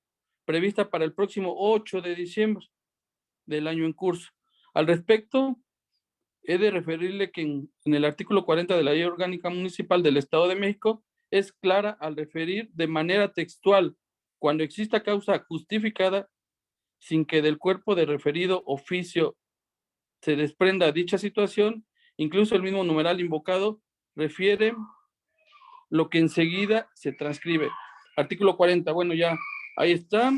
prevista para el próximo 8 de diciembre del año en curso. Al respecto, he de referirle que en el artículo 40 de la Ley Orgánica Municipal del Estado de México es clara al referir de manera textual, cuando exista causa justificada, sin que del cuerpo de referido oficio se desprenda dicha situación, incluso el mismo numeral invocado refiere lo que enseguida se transcribe. Artículo 40, bueno, ya ahí está.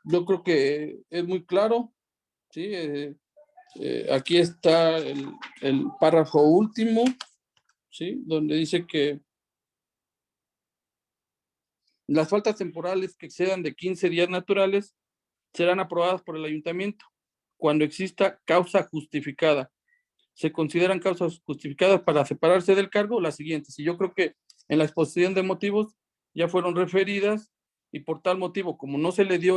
Yo creo que es muy claro, ¿sí? Aquí está el párrafo último, ¿sí? Donde dice que las faltas temporales que excedan de 15 días naturales serán aprobadas por el ayuntamiento cuando exista causa justificada. Se consideran causas justificadas para separarse del cargo las siguientes. Y yo creo que en la exposición de motivos ya fueron referidas y por tal motivo, como no se le dio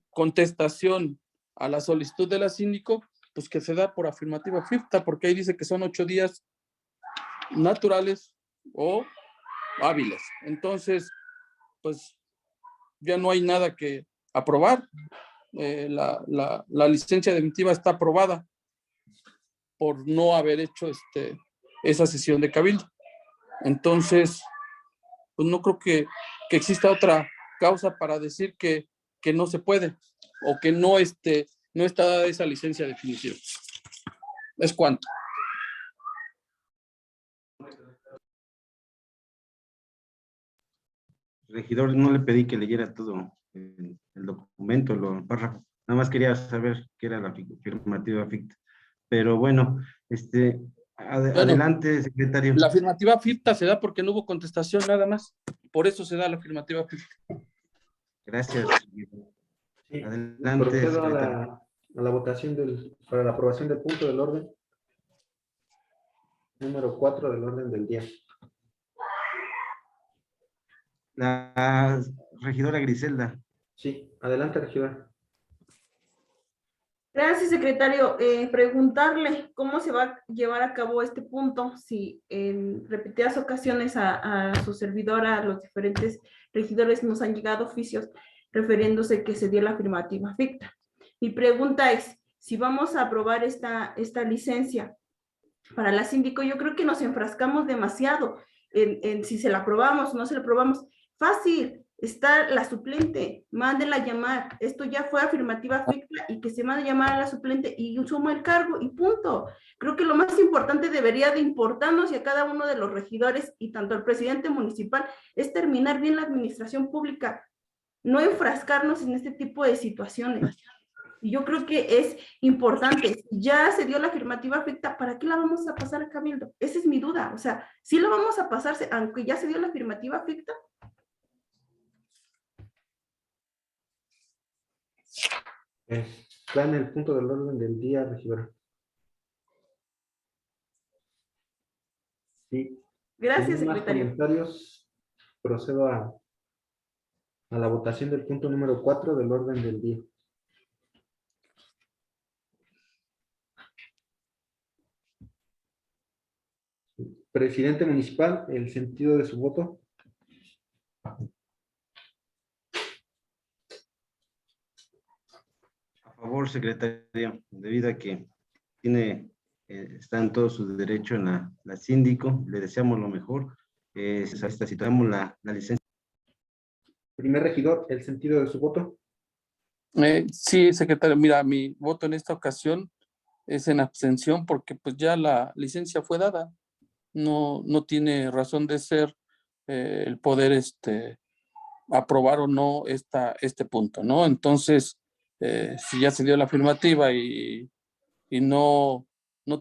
contestación a la solicitud de la síndico, pues que se da por afirmativa ficta, porque ahí dice que son 8 días naturales o hábiles. Entonces, pues ya no hay nada que aprobar. La licencia definitiva está aprobada por no haber hecho esa sesión de cabildo. Entonces, pues no creo que exista otra causa para decir que no se puede o que no está dada esa licencia definitiva. Es cuanto. Regidor, no le pedí que leyera todo el documento, el párrafo. Nada más quería saber qué era la afirmativa ficta. Pero bueno, adelante, secretario. La afirmativa ficta se da porque no hubo contestación nada más. Por eso se da la afirmativa ficta. Gracias. Sí. Adelante, procedo secretario. a la votación para la aprobación del punto del orden. Número 4 del orden del día. La regidora Griselda. Sí, adelante, regidora. Gracias, secretario. Preguntarle cómo se va a llevar a cabo este punto, si en repetidas ocasiones a su servidora, a los diferentes regidores nos han llegado oficios refiriéndose que se dio la afirmativa ficta. Mi pregunta es, si vamos a aprobar esta licencia para la síndico, yo creo que nos enfrascamos demasiado en si se la aprobamos o no se la aprobamos. Fácil. Está la suplente, mándenla a llamar. Esto ya fue afirmativa ficta y que se mande a llamar a la suplente y suma el cargo y punto. Creo que lo más importante debería de importarnos y a cada uno de los regidores y tanto al presidente municipal es terminar bien la administración pública, no enfrascarnos en este tipo de situaciones. Y yo creo que es importante. Ya se dio la afirmativa ficta, ¿para qué la vamos a pasar a Cabildo? Esa es mi duda. O sea, ¿sí la vamos a pasar aunque ya se dio la afirmativa ficta? Está en el punto del orden del día, regidora. Sí. Gracias, Sin más secretario. comentarios, procedo a la votación del punto número 4 del orden del día. Presidente municipal, el sentido de su voto. favor, secretario, debido a que está en todo su derecho en la síndico, le deseamos lo mejor. Citamos la licencia. Primer regidor, el sentido de su voto. Sí, secretario, mira, mi voto en esta ocasión es en abstención porque pues ya la licencia fue dada. No tiene razón de ser el poder aprobar o no este punto, ¿no? Entonces, si ya se dio la afirmativa y no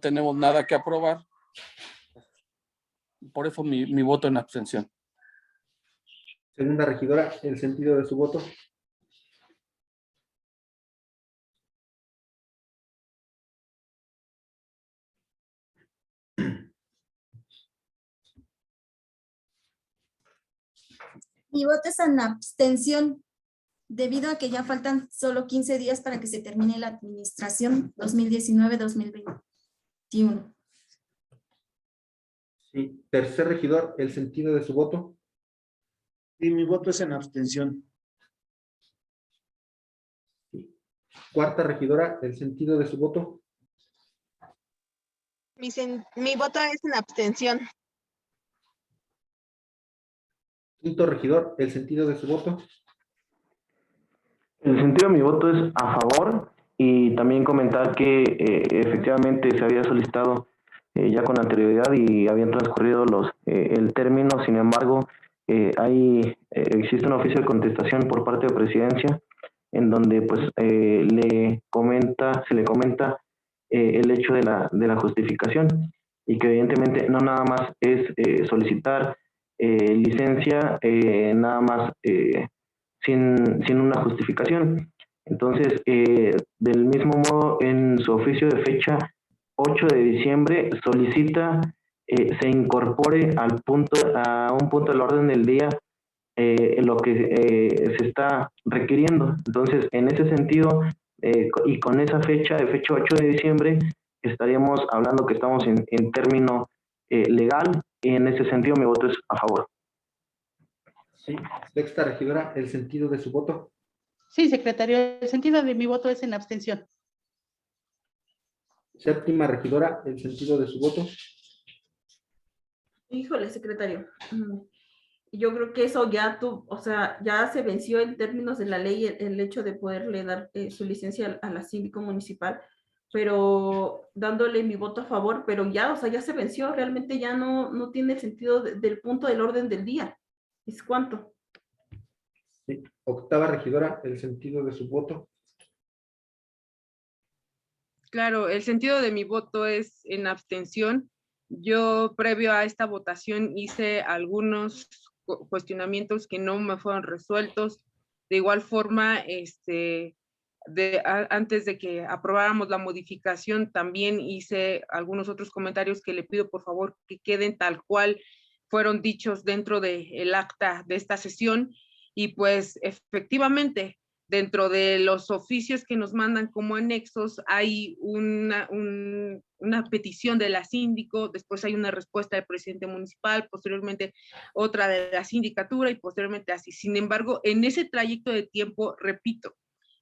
tenemos nada que aprobar, por eso mi voto en abstención. Segunda regidora, el sentido de su voto. Mi voto es en abstención, debido a que ya faltan solo 15 días para que se termine la administración 2019-2021. Sí. Tercer regidor, el sentido de su voto. Y mi voto es en abstención. Cuarta regidora, el sentido de su voto. Mi voto es en abstención. Quinto regidor, el sentido de su voto. El sentido de mi voto es a favor y también comentar que efectivamente se había solicitado ya con anterioridad y habían transcurrido el término. Sin embargo, existe un oficio de contestación por parte de Presidencia en donde pues se le comenta el hecho de la justificación y que evidentemente no nada más es solicitar licencia nada más sin una justificación. Entonces, del mismo modo, en su oficio de fecha 8 de diciembre solicita se incorpore a un punto del orden del día lo que se está requiriendo. Entonces, en ese sentido, y con esa fecha, de fecha 8 de diciembre, estaríamos hablando que estamos en término legal, y en ese sentido mi voto es a favor. Sí. Sexta regidora, el sentido de su voto. Sí, secretario, el sentido de mi voto es en abstención. Séptima regidora, el sentido de su voto. Híjole, secretario. Yo creo que eso ya ya se venció en términos de la ley el hecho de poderle dar su licencia a la síndico municipal, pero dándole mi voto a favor, pero ya se venció, realmente ya no tiene el sentido del punto del orden del día. ¿Es cuánto? Sí. Octava regidora, el sentido de su voto. Claro, el sentido de mi voto es en abstención. Yo, previo a esta votación, hice algunos cuestionamientos que no me fueron resueltos. De igual forma, antes de que aprobáramos la modificación, también hice algunos otros comentarios que le pido por favor que queden tal cual fueron dichos dentro del acta de esta sesión. Y pues efectivamente, dentro de los oficios que nos mandan como anexos hay una petición de la síndico, después hay una respuesta del presidente municipal, posteriormente otra de la sindicatura y posteriormente así. Sin embargo, en ese trayecto de tiempo, repito,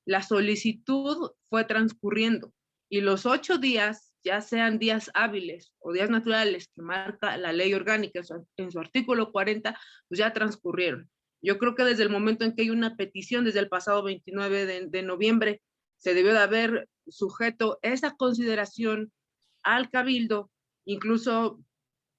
la solicitud fue transcurriendo y los 8 días, ya sean días hábiles o días naturales que marca la ley orgánica en su artículo 40, pues ya transcurrieron. Yo creo que desde el momento en que hay una petición, desde el pasado 29 de noviembre, se debió de haber sujeto esa consideración al cabildo, incluso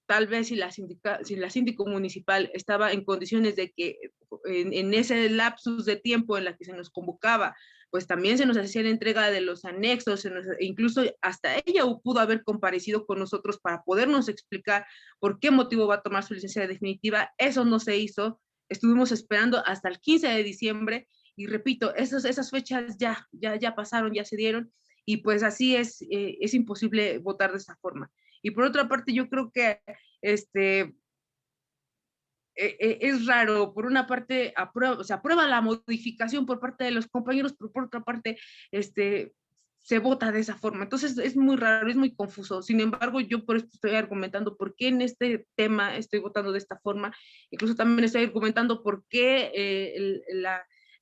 tal vez si la síndico municipal estaba en condiciones de que en ese lapsus de tiempo en la que se nos convocaba, pues también se nos hacía la entrega de los anexos, incluso hasta ella pudo haber comparecido con nosotros para podernos explicar por qué motivo va a tomar su licencia definitiva. Eso no se hizo. Estuvimos esperando hasta el 15 de diciembre y repito, esas fechas ya pasaron, ya se dieron y pues así es imposible votar de esa forma. Y por otra parte, yo creo que es raro, por una parte se aprueba la modificación por parte de los compañeros, pero por otra parte se vota de esa forma. Entonces es muy raro, es muy confuso. Sin embargo, yo por esto estoy argumentando por qué en este tema estoy votando de esta forma. Incluso también estoy argumentando por qué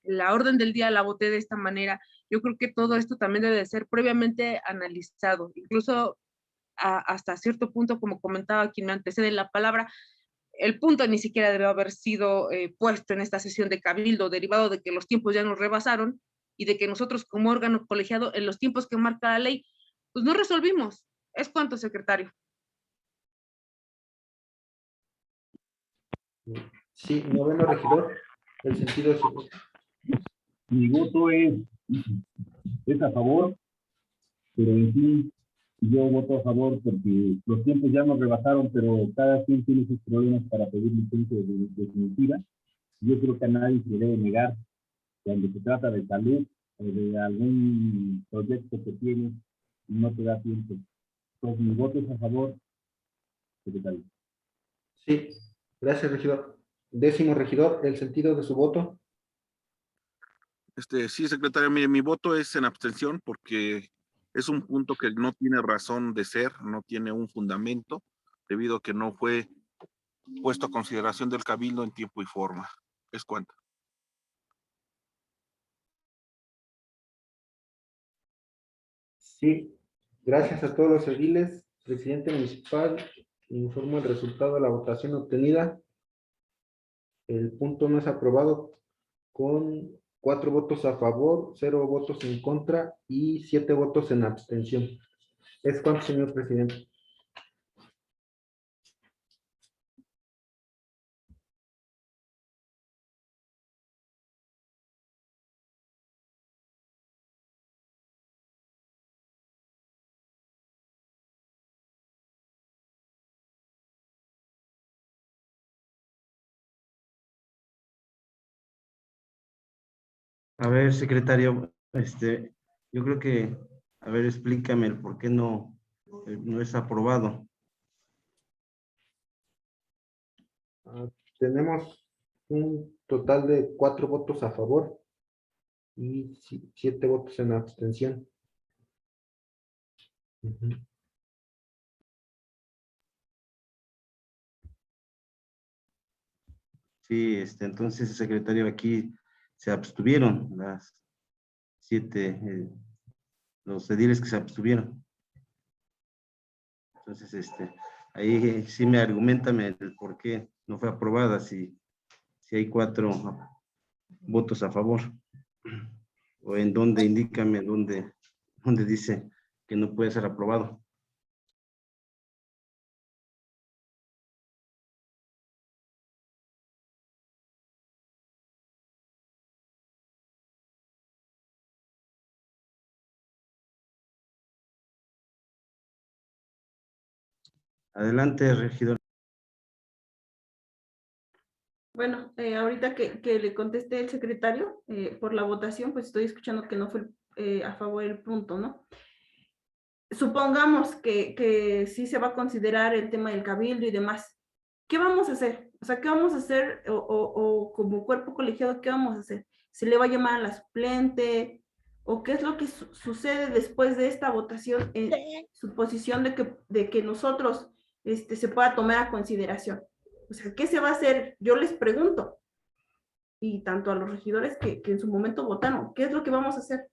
la orden del día la voté de esta manera. Yo creo que todo esto también debe de ser previamente analizado, incluso hasta cierto punto, como comentaba quien me antecede en la palabra, el punto ni siquiera debe haber sido puesto en esta sesión de cabildo, derivado de que los tiempos ya nos rebasaron y de que nosotros como órgano colegiado, en los tiempos que marca la ley, pues no resolvimos. ¿Es cuánto, secretario? Sí, noveno regidor, el sentido de su voto. Mi voto es a favor, pero en fin, yo voto a favor porque los tiempos ya nos rebasaron, pero cada quien tiene sus problemas para pedir licencia definitiva. Yo creo que a nadie se le debe negar cuando se trata de salud o de algún proyecto que tienes y no te da tiempo. Entonces, mi voto es a favor, secretario. Sí, gracias, regidor. Décimo regidor, el sentido de su voto. Sí, secretario, mire, mi voto es en abstención porque es un punto que no tiene razón de ser, no tiene un fundamento, debido a que no fue puesto a consideración del cabildo en tiempo y forma. Es cuanto. Sí, gracias a todos los ediles. Presidente municipal, informo el resultado de la votación obtenida. El punto no es aprobado con 4 votos a favor, 0 votos en contra y 7 votos en abstención. ¿Es cuánto, señor presidente? A ver, secretario, yo creo que, a ver, explícame el por qué no es aprobado. Tenemos un total de 4 votos a favor y 7 votos en abstención. Ujú. Sí, entonces, secretario, aquí se abstuvieron las 7, los ediles que se abstuvieron. Entonces, ahí sí me argumentame el por qué no fue aprobada si hay 4 votos a favor. O en dónde, indícame dónde dice que no puede ser aprobado. Adelante, regidor. Bueno, ahorita que le contesté el secretario por la votación, pues estoy escuchando que no fue a favor el punto, ¿no? Supongamos que sí se va a considerar el tema del cabildo y demás. ¿Qué vamos a hacer? O sea, ¿qué vamos a hacer? O como cuerpo colegiado, ¿qué vamos a hacer? ¿Se le va a llamar a la suplente? ¿O qué es lo que sucede después de esta votación en suposición de que nosotros se pueda tomar a consideración? O sea, ¿qué se va a hacer? Yo les pregunto, y tanto a los regidores que en su momento votaron, ¿qué es lo que vamos a hacer?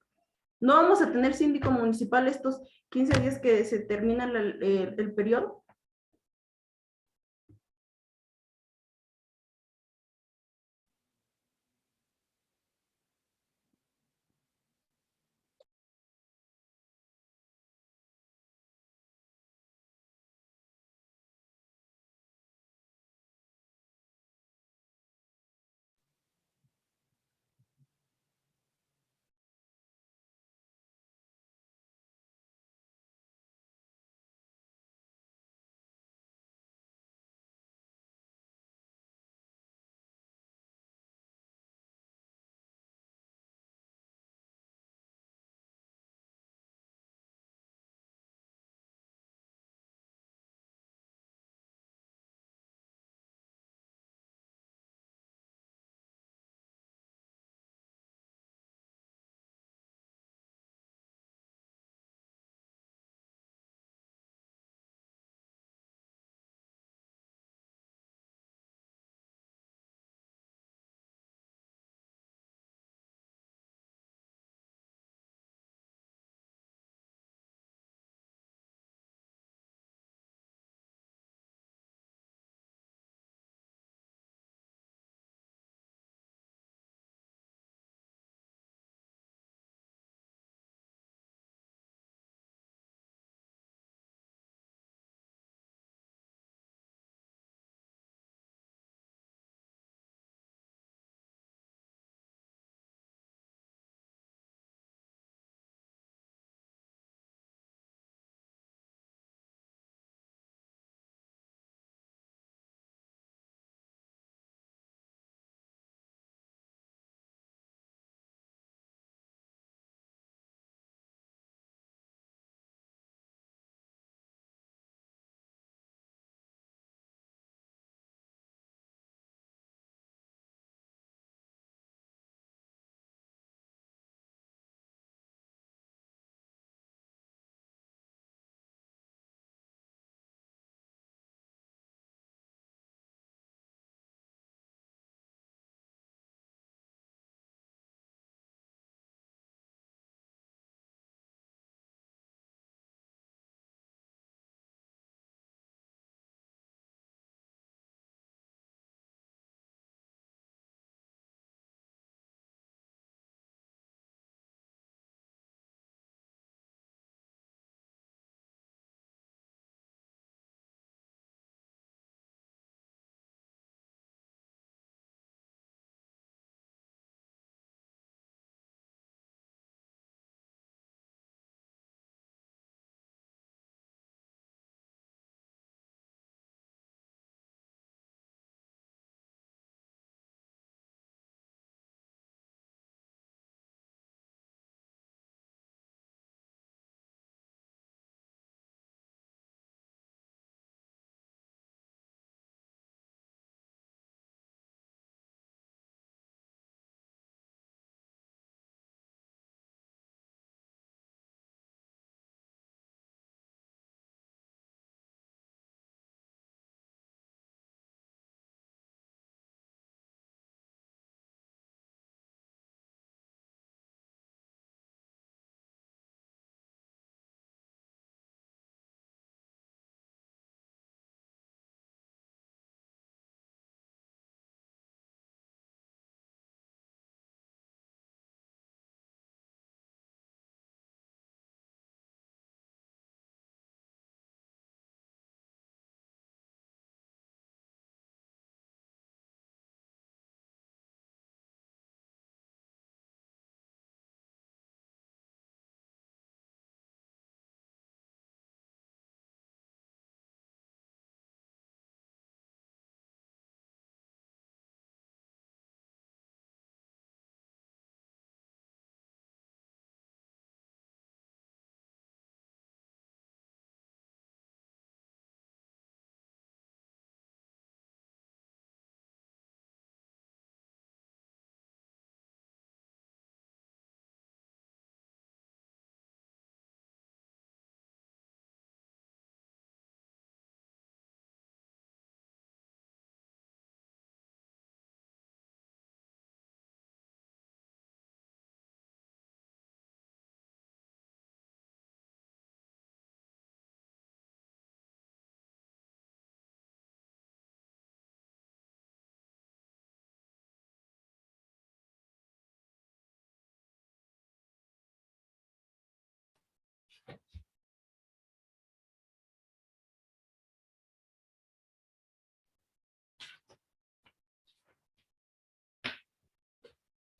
No vamos a tener síndico municipal estos 15 días que se termina el periodo.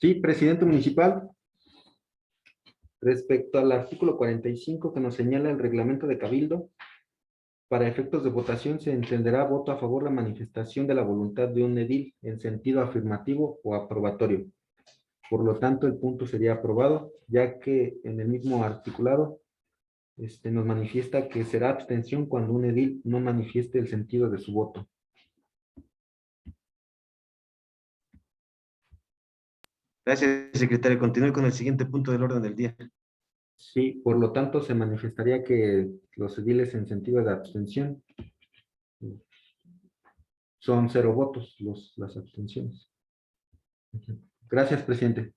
Sí, presidente municipal. Respecto al artículo 45 que nos señala el reglamento de Cabildo, para efectos de votación se entenderá voto a favor la manifestación de la voluntad de un edil en sentido afirmativo o aprobatorio. Por lo tanto, el punto sería aprobado, ya que en el mismo articulado nos manifiesta que será abstención cuando un edil no manifieste el sentido de su voto. Gracias, secretario. Continúe con el siguiente punto del orden del día. Sí, por lo tanto, se manifestaría que los ediles en sentido de abstención son 0 votos las abstenciones. Gracias, presidente.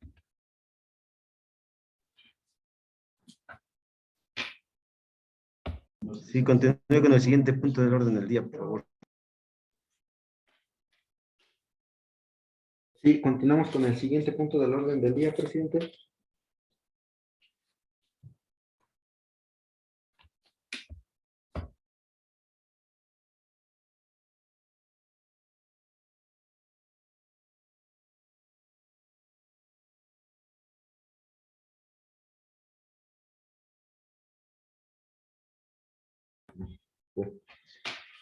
Sí, continúe con el siguiente punto del orden del día, por favor. Sí, continuamos con el siguiente punto del orden del día, presidente.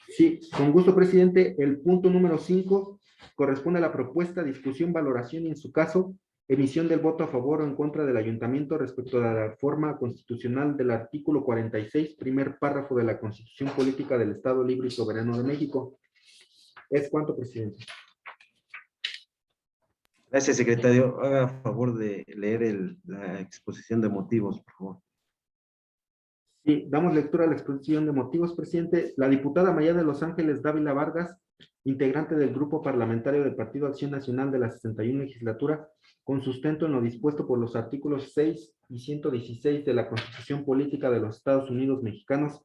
Sí, con gusto, presidente. El punto número 5 corresponde a la propuesta, discusión, valoración y, en su caso, emisión del voto a favor o en contra del ayuntamiento respecto a la reforma constitucional del artículo 46, primer párrafo de la Constitución Política del Estado Libre y Soberano de México. ¿Es cuánto, presidente? Gracias, secretario. Haga favor de leer la exposición de motivos, por favor. Sí, damos lectura a la exposición de motivos, presidente. La diputada María de Los Ángeles Dávila Vargas, integrante del Grupo Parlamentario del Partido Acción Nacional de la 61 legislatura, con sustento en lo dispuesto por los artículos 6 y 116 de la Constitución Política de los Estados Unidos Mexicanos,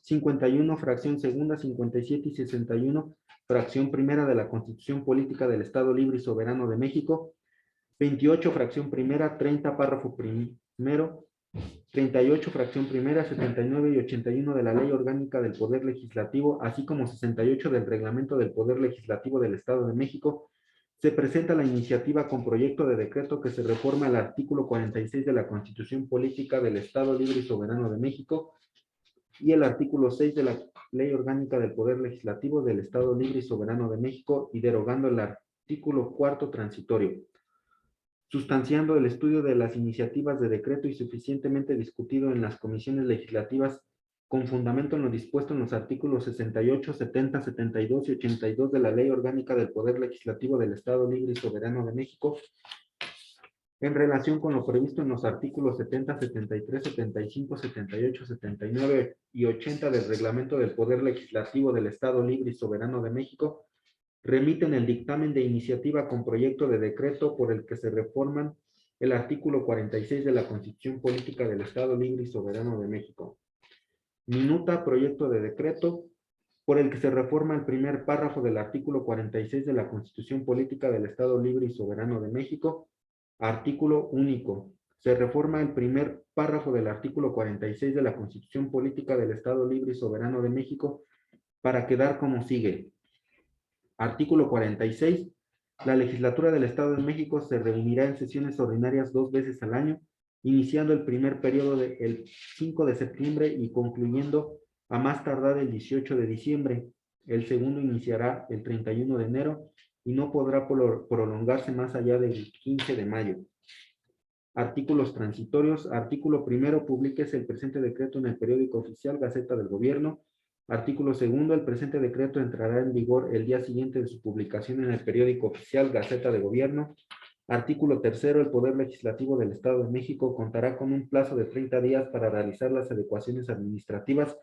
51, fracción segunda, 57 y 61, fracción primera de la Constitución Política del Estado Libre y Soberano de México, 28, fracción primera, 30, párrafo primero, 38, fracción primera, 79 y 81 de la Ley Orgánica del Poder Legislativo, así como 68 del Reglamento del Poder Legislativo del Estado de México, se presenta la iniciativa con proyecto de decreto que se reforma el artículo 46 de la Constitución Política del Estado Libre y Soberano de México y el artículo 6 de la Ley Orgánica del Poder Legislativo del Estado Libre y Soberano de México y derogando el artículo 4 transitorio, sustanciando el estudio de las iniciativas de decreto y suficientemente discutido en las comisiones legislativas con fundamento en lo dispuesto en los artículos 68, 70, 72 y 82 de la Ley Orgánica del Poder Legislativo del Estado Libre y Soberano de México, en relación con lo previsto en los artículos 70, 73, 75, 78, 79 y 80 del Reglamento del Poder Legislativo del Estado Libre y Soberano de México, remiten el dictamen de iniciativa con proyecto de decreto por el que se reforman el artículo 46 de la Constitución Política del Estado Libre y Soberano de México. Minuta, proyecto de decreto por el que se reforma el primer párrafo del artículo 46 de la Constitución Política del Estado Libre y Soberano de México. Artículo único. Se reforma el primer párrafo del artículo 46 de la Constitución Política del Estado Libre y Soberano de México para quedar como sigue. Artículo 46. La legislatura del Estado de México se reunirá en sesiones ordinarias 2 veces al año, iniciando el primer periodo el 5 de septiembre y concluyendo a más tardar el 18 de diciembre. El segundo iniciará el 31 de enero y no podrá prolongarse más allá del 15 de mayo. Artículos transitorios. Artículo primero. Publíquese el presente decreto en el periódico oficial Gaceta del Gobierno. Artículo segundo. El presente decreto entrará en vigor el día siguiente de su publicación en el periódico oficial Gaceta de Gobierno. Artículo tercero. El Poder Legislativo del Estado de México contará con un plazo de 30 días para realizar las adecuaciones administrativas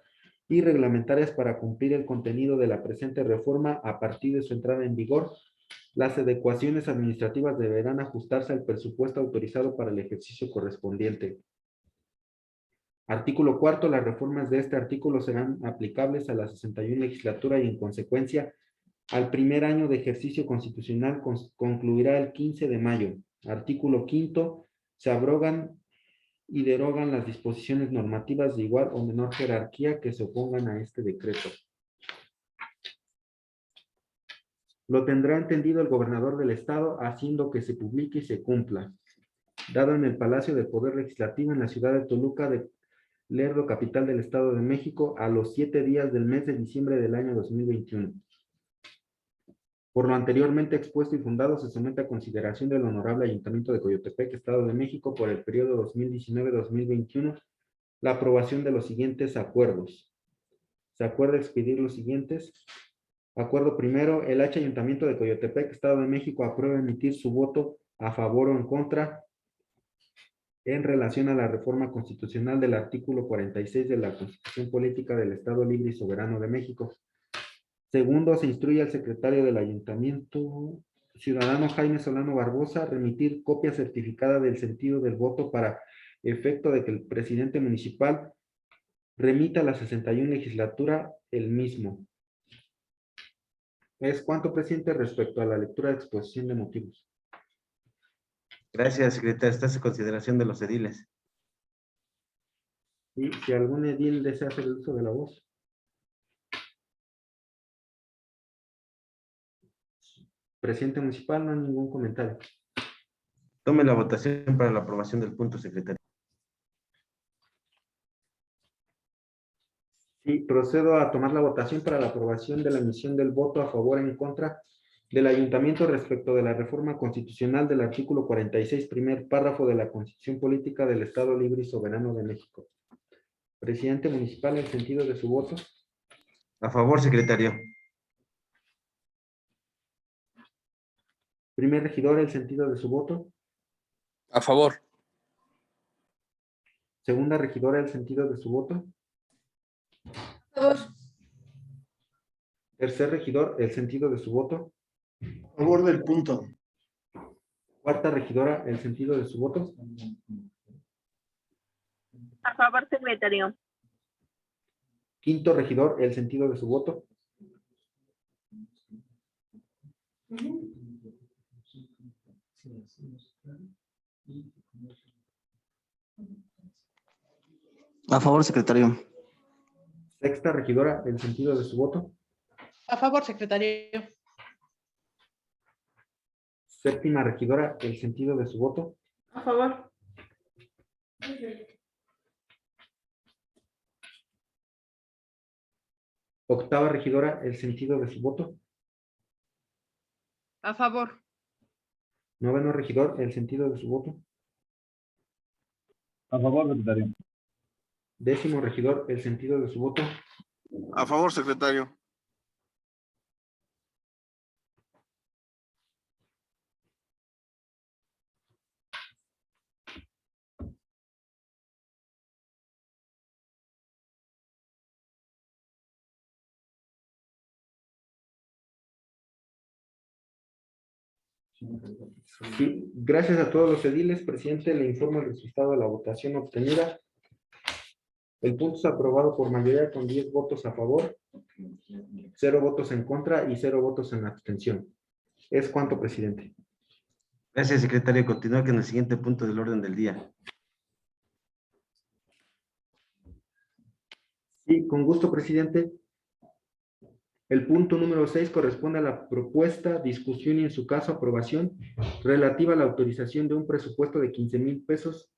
y reglamentarias para cumplir el contenido de la presente reforma a partir de su entrada en vigor. Las adecuaciones administrativas deberán ajustarse al presupuesto autorizado para el ejercicio correspondiente. Artículo cuarto. Las reformas de este artículo serán aplicables a la 61 legislatura y en consecuencia al primer año de ejercicio constitucional concluirá el 15 de mayo. Artículo quinto. Se abrogan y derogan las disposiciones normativas de igual o menor jerarquía que se opongan a este decreto. Lo tendrá entendido el gobernador del estado, haciendo que se publique y se cumpla. Dado en el Palacio del Poder Legislativo en la ciudad de Toluca de Lerdo, capital del Estado de México, a los 7 días del mes de diciembre del año 2021. Por lo anteriormente expuesto y fundado, se somete a consideración del Honorable Ayuntamiento de Coyotepec, Estado de México, por el periodo 2019-2021, la aprobación de los siguientes acuerdos. Se acuerda expedir los siguientes. Acuerdo primero, el Ayuntamiento de Coyotepec, Estado de México, aprueba emitir su voto a favor o en contra en relación a la reforma constitucional del artículo 46 de la Constitución Política del Estado Libre y Soberano de México. Segundo, se instruye al secretario del Ayuntamiento, ciudadano Jaime Solano Barbosa, remitir copia certificada del sentido del voto para efecto de que el presidente municipal remita a la 61 legislatura el mismo. ¿Es cuánto, presidente, respecto a la lectura de exposición de motivos? Gracias, secretario. Está en consideración de los ediles. Y si algún edil desea hacer el uso de la voz. Presidente municipal, no hay ningún comentario. Tome la votación para la aprobación del punto, secretario. Sí, procedo a tomar la votación para la aprobación de la emisión del voto a favor o en contra del ayuntamiento respecto de la reforma constitucional del artículo 46, primer párrafo de la Constitución Política del Estado Libre y Soberano de México. Presidente municipal, ¿el sentido de su voto? A favor, secretario. Primer regidor, ¿el sentido de su voto? A favor. Segunda regidora, ¿el sentido de su voto? A favor. Tercer regidor, ¿el sentido de su voto? A favor del punto. Cuarta regidora, ¿el sentido de su voto? A favor, secretario. Quinto regidor, ¿el sentido de su voto? A favor, secretario. Sexta regidora, ¿el sentido de su voto? A favor, secretario. Séptima regidora, ¿el sentido de su voto? A favor. Octava regidora, ¿el sentido de su voto? A favor. Noveno regidor, ¿el sentido de su voto? A favor, secretario. Décimo regidor, ¿el sentido de su voto? A favor, secretario. Sí, gracias a todos los ediles. Presidente, le informo el resultado de la votación obtenida. El punto es aprobado por mayoría con 10 votos a favor, 0 votos en contra y 0 votos en abstención. ¿Es cuánto, presidente? Gracias, secretario. Continúa con el siguiente punto del orden del día. Sí, con gusto, presidente. El punto número 6 corresponde a la propuesta, discusión y en su caso aprobación relativa a la autorización de un presupuesto de 15,000 pesos,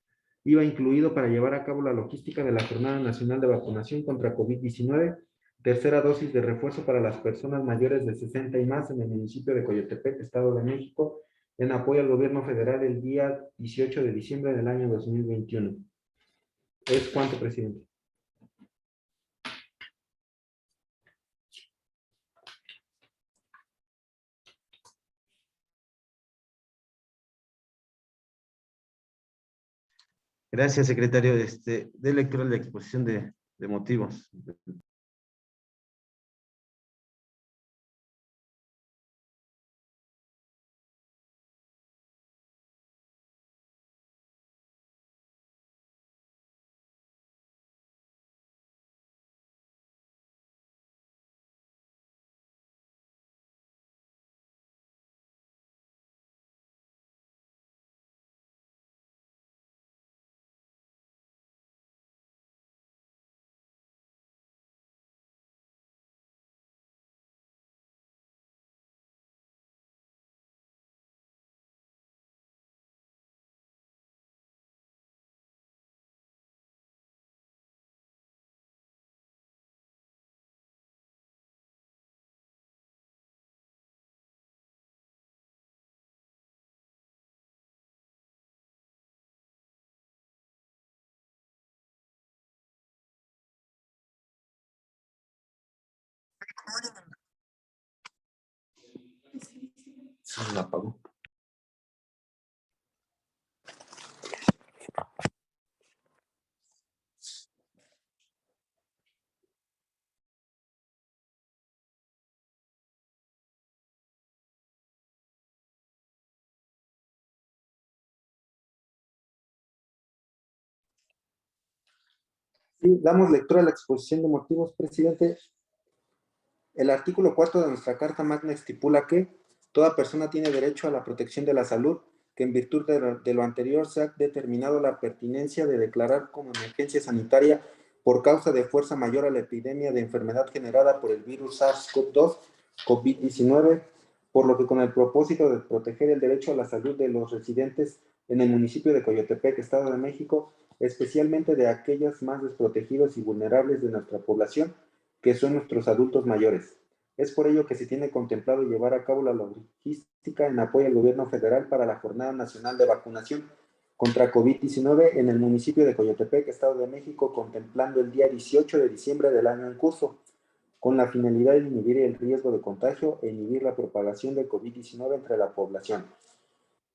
IVA incluido, para llevar a cabo la logística de la Jornada Nacional de Vacunación contra COVID-19, tercera dosis de refuerzo para las personas mayores de 60 y más en el municipio de Coyotepec, Estado de México, en apoyo al gobierno federal el día 18 de diciembre del año 2021. ¿Es cuánto, presidente? Gracias, secretario. De lectura de la exposición de motivos. Se me apagó. Sí, damos lectura a la exposición de motivos, presidente. El artículo 4 de nuestra Carta Magna estipula que toda persona tiene derecho a la protección de la salud, que en virtud de lo anterior se ha determinado la pertinencia de declarar como emergencia sanitaria por causa de fuerza mayor a la epidemia de enfermedad generada por el virus SARS-CoV-2, COVID-19, por lo que con el propósito de proteger el derecho a la salud de los residentes en el municipio de Coyotepec, Estado de México, especialmente de aquellas más desprotegidos y vulnerables de nuestra población, que son nuestros adultos mayores. Es por ello que se tiene contemplado llevar a cabo la logística en apoyo al gobierno federal para la Jornada Nacional de Vacunación contra COVID-19 en el municipio de Coyotepec, Estado de México, contemplando el día 18 de diciembre del año en curso, con la finalidad de inhibir el riesgo de contagio e inhibir la propagación de COVID-19 entre la población.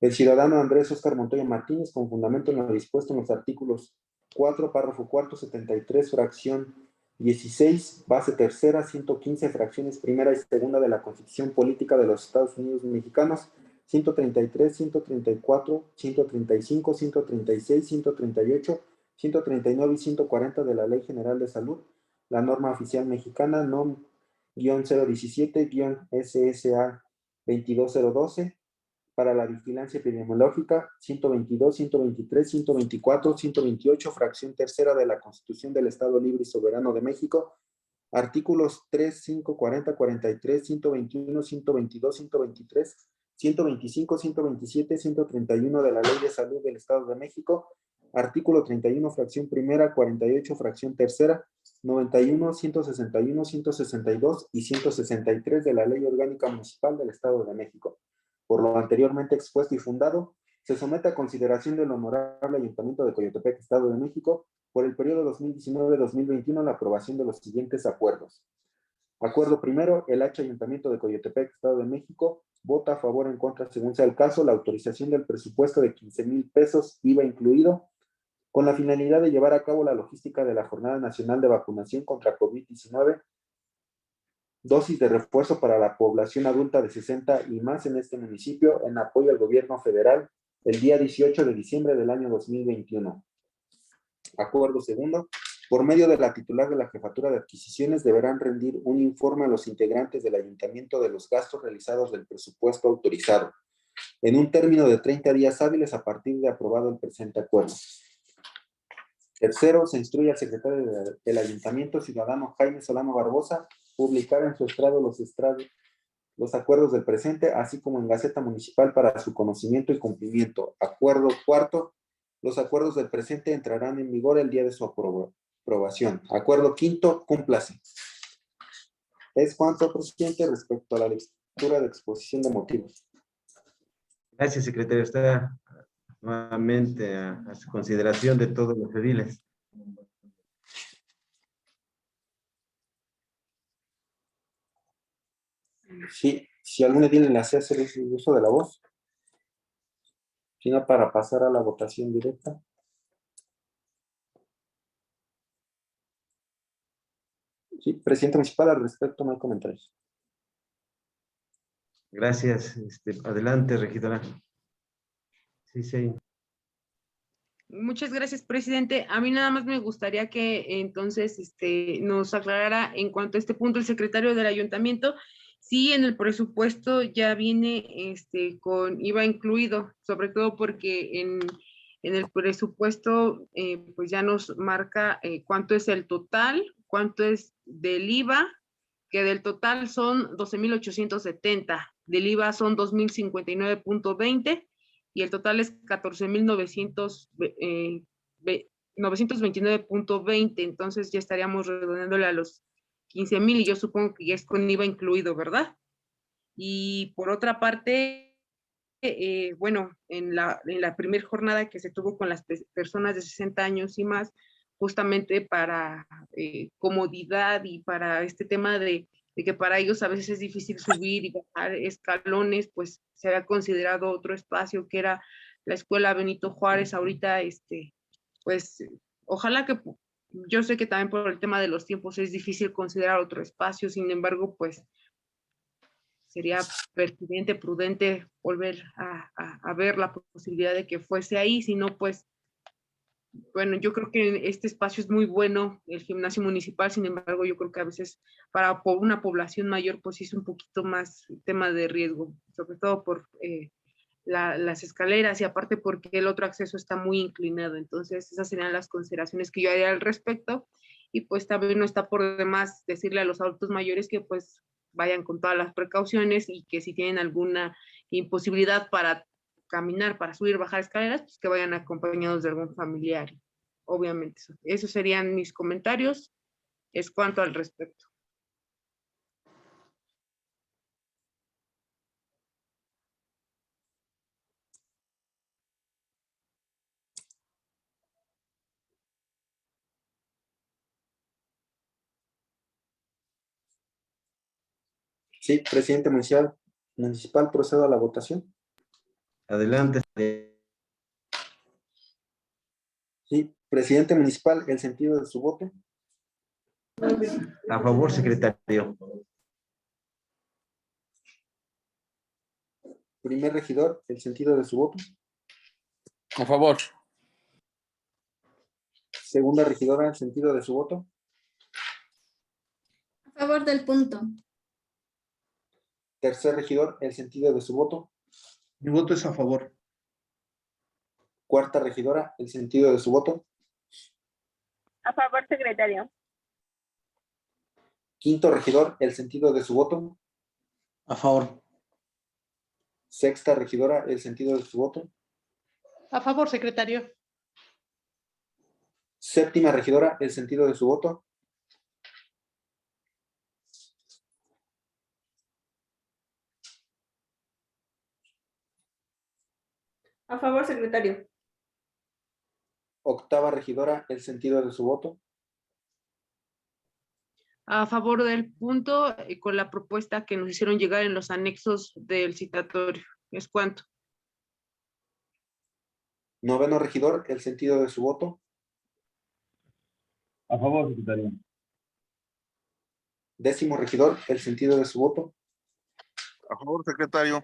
El ciudadano Andrés Óscar Montoya Martínez, con fundamento en lo dispuesto en los artículos 4, párrafo 4, 73, fracción 16, base tercera, 115, fracciones primera y segunda de la Constitución Política de los Estados Unidos Mexicanos, 133, 134, 135, 136, 138, 139 y 140 de la Ley General de Salud, la norma oficial mexicana NOM-017-SSA 22012, para la vigilancia epidemiológica, 122, 123, 124, 128, fracción tercera de la Constitución del Estado Libre y Soberano de México, artículos 3, 5, 40, 43, 121, 122, 123, 125, 127, 131 de la Ley de Salud del Estado de México, artículo 31, fracción primera, 48, fracción tercera, 91, 161, 162 y 163 de la Ley Orgánica Municipal del Estado de México. Por lo anteriormente expuesto y fundado, se somete a consideración del Honorable Ayuntamiento de Coyotepec, Estado de México, por el periodo 2019-2021 la aprobación de los siguientes acuerdos. Acuerdo primero, el H Ayuntamiento de Coyotepec, Estado de México, vota a favor o en contra, según sea el caso, la autorización del presupuesto de 15,000 pesos, IVA incluido, con la finalidad de llevar a cabo la logística de la Jornada Nacional de Vacunación contra COVID-19, dosis de refuerzo para la población adulta de 60 y más en este municipio en apoyo al gobierno federal el día 18 de diciembre del año 2021. Acuerdo segundo, por medio de la titular de la Jefatura de Adquisiciones deberán rendir un informe a los integrantes del ayuntamiento de los gastos realizados del presupuesto autorizado en un término de 30 días hábiles a partir de aprobado el presente acuerdo. Tercero, se instruye al secretario del Ayuntamiento, ciudadano Jaime Solano Barbosa, publicar en su estrado los acuerdos del presente, así como en Gaceta Municipal para su conocimiento y cumplimiento. Acuerdo cuarto, los acuerdos del presente entrarán en vigor el día de su aprobación. Acuerdo quinto, cúmplase. Es cuanto, presidente, respecto a la lectura de exposición de motivos. Gracias, secretario. Está nuevamente a su consideración de todos los ediles. Sí, si algún edil le hace hacer uso de la voz, sino para pasar a la votación directa. Sí, presidente municipal, al respecto no hay comentarios. Gracias. Adelante, regidora. Sí, sí. Muchas gracias, presidente. A mí nada más me gustaría que entonces nos aclarara en cuanto a este punto el secretario del ayuntamiento, si en el presupuesto ya viene con IVA incluido, sobre todo porque en el presupuesto pues ya nos marca cuánto es el total, cuánto es del IVA, que del total son 12,870, del IVA son 2,059.20, y el total es 14,929.20, entonces ya estaríamos redondeándole a los 15,000 y yo supongo que ya es con IVA incluido, ¿verdad? Y por otra parte, bueno, en la primera jornada que se tuvo con las personas de 60 años y más, justamente para comodidad y para este tema de de que para ellos a veces es difícil subir y bajar escalones, pues se había considerado otro espacio que era la Escuela Benito Juárez. Ahorita, pues ojalá que, yo sé que también por el tema de los tiempos es difícil considerar otro espacio, sin embargo, pues sería pertinente, prudente volver a ver la posibilidad de que fuese ahí, si no, pues, bueno, yo creo que este espacio es muy bueno, el gimnasio municipal, sin embargo, yo creo que a veces para una población mayor, pues es un poquito más tema de riesgo, sobre todo por las escaleras y aparte porque el otro acceso está muy inclinado. Entonces, esas serían las consideraciones que yo haría al respecto. Y pues también no está por demás decirle a los adultos mayores que pues vayan con todas las precauciones y que si tienen alguna imposibilidad para caminar, para subir, bajar escaleras, pues que vayan acompañados de algún familiar. Obviamente, esos serían mis comentarios. Es cuanto al respecto. Sí, presidente municipal, procedo a la votación. Adelante. Sí, presidente municipal, el sentido de su voto. A favor, secretario. Primer regidor, el sentido de su voto. A favor. Segunda regidora, el sentido de su voto. A favor del punto. Tercer regidor, el sentido de su voto. Mi voto es a favor. Cuarta regidora, el sentido de su voto. A favor, secretario. Quinto regidor, el sentido de su voto. A favor. Sexta regidora, el sentido de su voto. A favor, secretario. Séptima regidora, el sentido de su voto. A favor, secretario. Octava regidora, el sentido de su voto. A favor del punto, con la propuesta que nos hicieron llegar en los anexos del citatorio. ¿Es cuánto? Noveno regidor, el sentido de su voto. A favor, secretario. Décimo regidor, el sentido de su voto. A favor, secretario.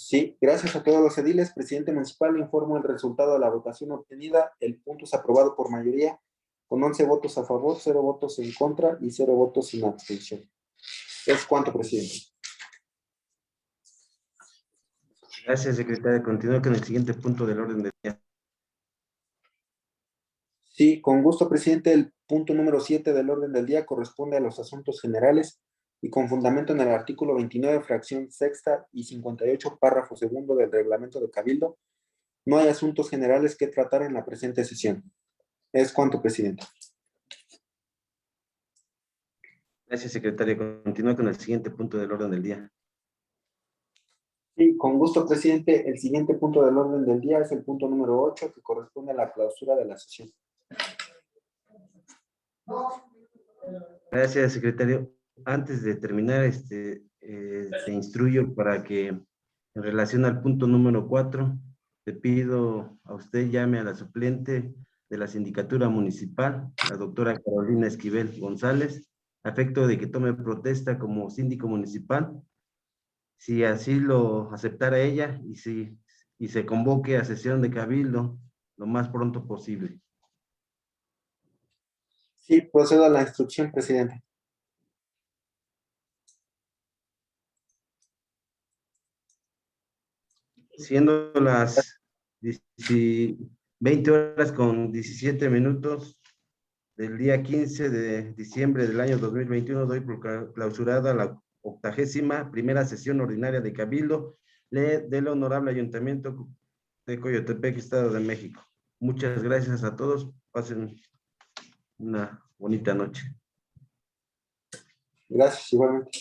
Sí, gracias a todos los ediles. Presidente municipal, informo el resultado de la votación obtenida. El punto es aprobado por mayoría, con 11 votos a favor, 0 votos en contra y 0 votos sin abstención. ¿Es cuánto, presidente? Gracias, secretario. Continúo con el siguiente punto del orden del día. Sí, con gusto, presidente. El punto número 7 del orden del día corresponde a los asuntos generales y con fundamento en el artículo 29, fracción sexta y 58, párrafo segundo del reglamento de Cabildo. No hay asuntos generales que tratar en la presente sesión. ¿Es cuánto, presidente? Gracias, secretario. Continúo con el siguiente punto del orden del día. Sí, con gusto, presidente. El siguiente punto del orden del día es el punto número 8, que corresponde a la clausura de la sesión. Gracias, secretario. Antes de terminar, te instruyo para que, en relación al punto número 4, te pido a usted llame a la suplente de la sindicatura municipal, la doctora Carolina Esquivel González, a efecto de que tome protesta como síndico municipal, si así lo aceptara ella y se convoque a sesión de cabildo lo más pronto posible. Sí, procedo a la instrucción, presidente. Siendo las 20 horas con 17 minutos del día 15 de diciembre del año 2021, doy por clausurada la 81ª sesión ordinaria de Cabildo del Honorable Ayuntamiento de Coyotepec, Estado de México. Muchas gracias a todos. Pasen una bonita noche. Gracias, igualmente.